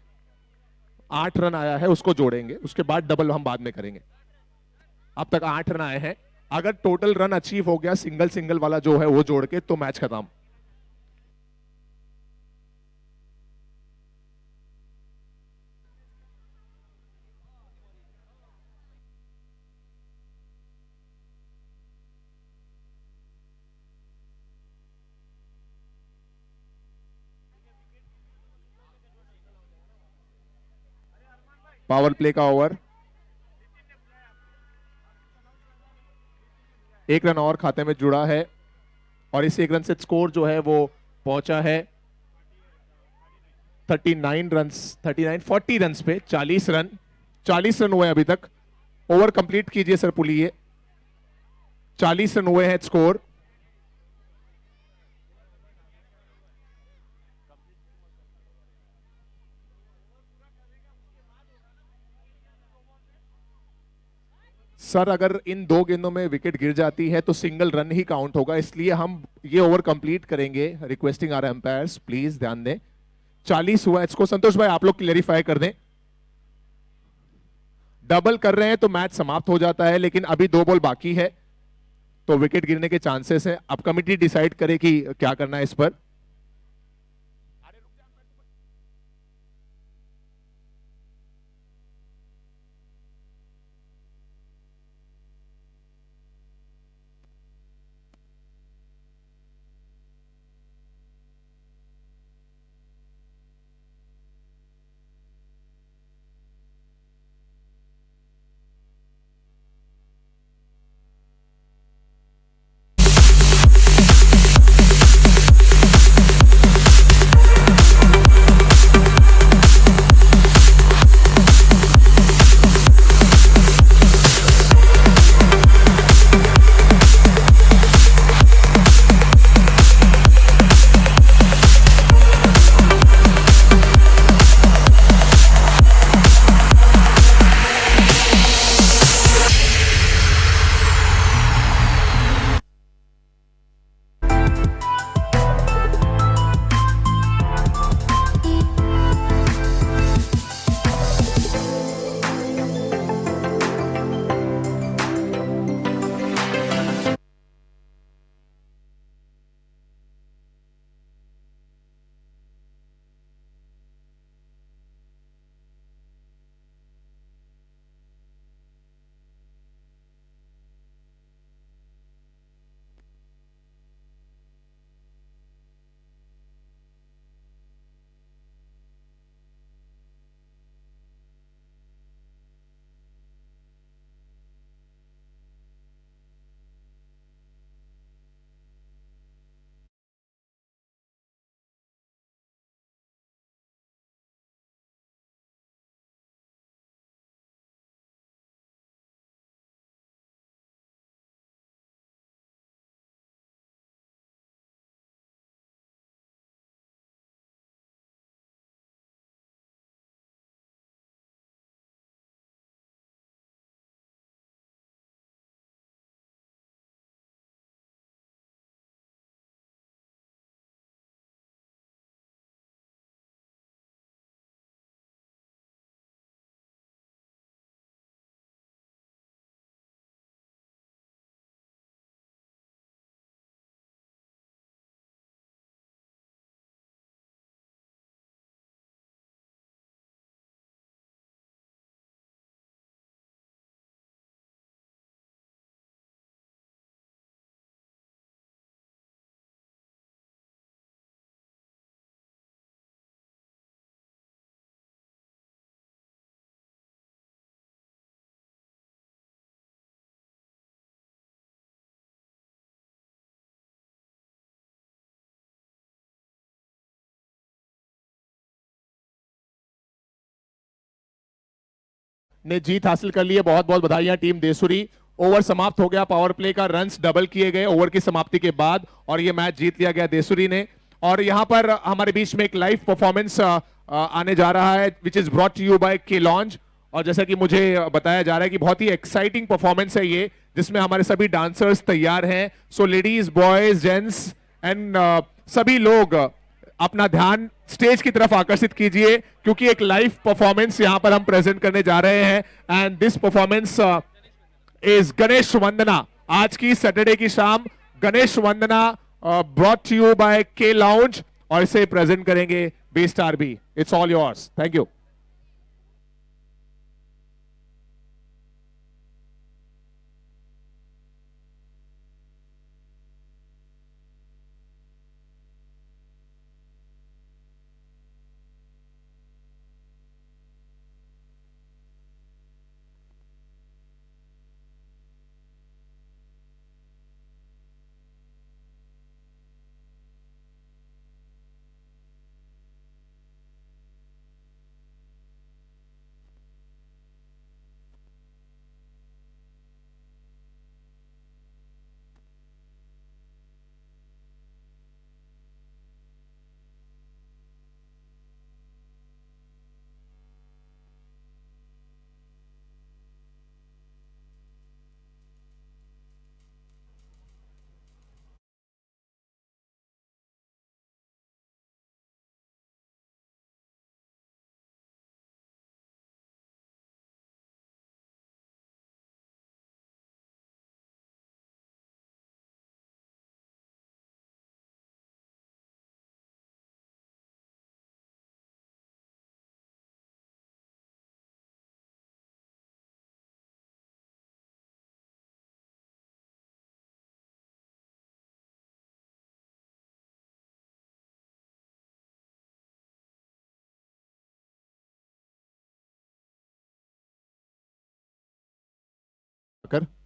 8 रन आया है, उसको जोड़ेंगे, उसके बाद डबल हम बाद में करेंगे। अब तक 8 रन आए हैं। अगर टोटल रन अचीव हो गया सिंगल वाला जो है वो जोड़ के, तो मैच खत्म। पावर प्ले का ओवर, 1 रन और खाते में जुड़ा है और इस 1 रन से स्कोर जो है वो पहुंचा है 40 रन पे, 40 रन हुए अभी तक। ओवर कंप्लीट कीजिए सर पुलिये। 40 रन हुए हैं स्कोर। सर अगर इन 2 गेंदों में विकेट गिर जाती है तो सिंगल रन ही काउंट होगा, इसलिए हम ये ओवर कंप्लीट करेंगे। रिक्वेस्टिंग आवर एम्पायर्स प्लीज ध्यान दें। 40 हुआ इसको। संतोष भाई आप लोग क्लेरिफाई कर दें। डबल कर रहे हैं तो मैच समाप्त हो जाता है, लेकिन अभी 2 बॉल बाकी है तो विकेट गिरने के चांसेस है। अब कमिटी डिसाइड करे कि क्या करना है इस पर। ने जीत हासिल कर ली है। बहुत बहुत बधाइयां टीम देसुरी। ओवर समाप्त हो गया पावर प्ले का, रन्स डबल किए गए ओवर की समाप्ति के बाद और ये मैच जीत लिया गया देसुरी ने। और यहां पर हमारे बीच में एक लाइव परफॉर्मेंस आने जा रहा है which is brought to you by K lounge. और जैसा कि मुझे बताया जा रहा है कि बहुत ही एक्साइटिंग परफॉर्मेंस है ये, जिसमें हमारे सभी डांसर्स तैयार हैं। So ladies, boys, gents and सभी लोग अपना ध्यान स्टेज की तरफ आकर्षित कीजिए, क्योंकि एक लाइव परफॉर्मेंस यहां पर हम प्रेजेंट करने जा रहे हैं। And this performance is Ganesh Vandana. आज की सैटरडे की शाम Ganesh Vandana brought you by K lounge, और इसे प्रेजेंट करेंगे B star B. It's all yours. Thank you. Thakur.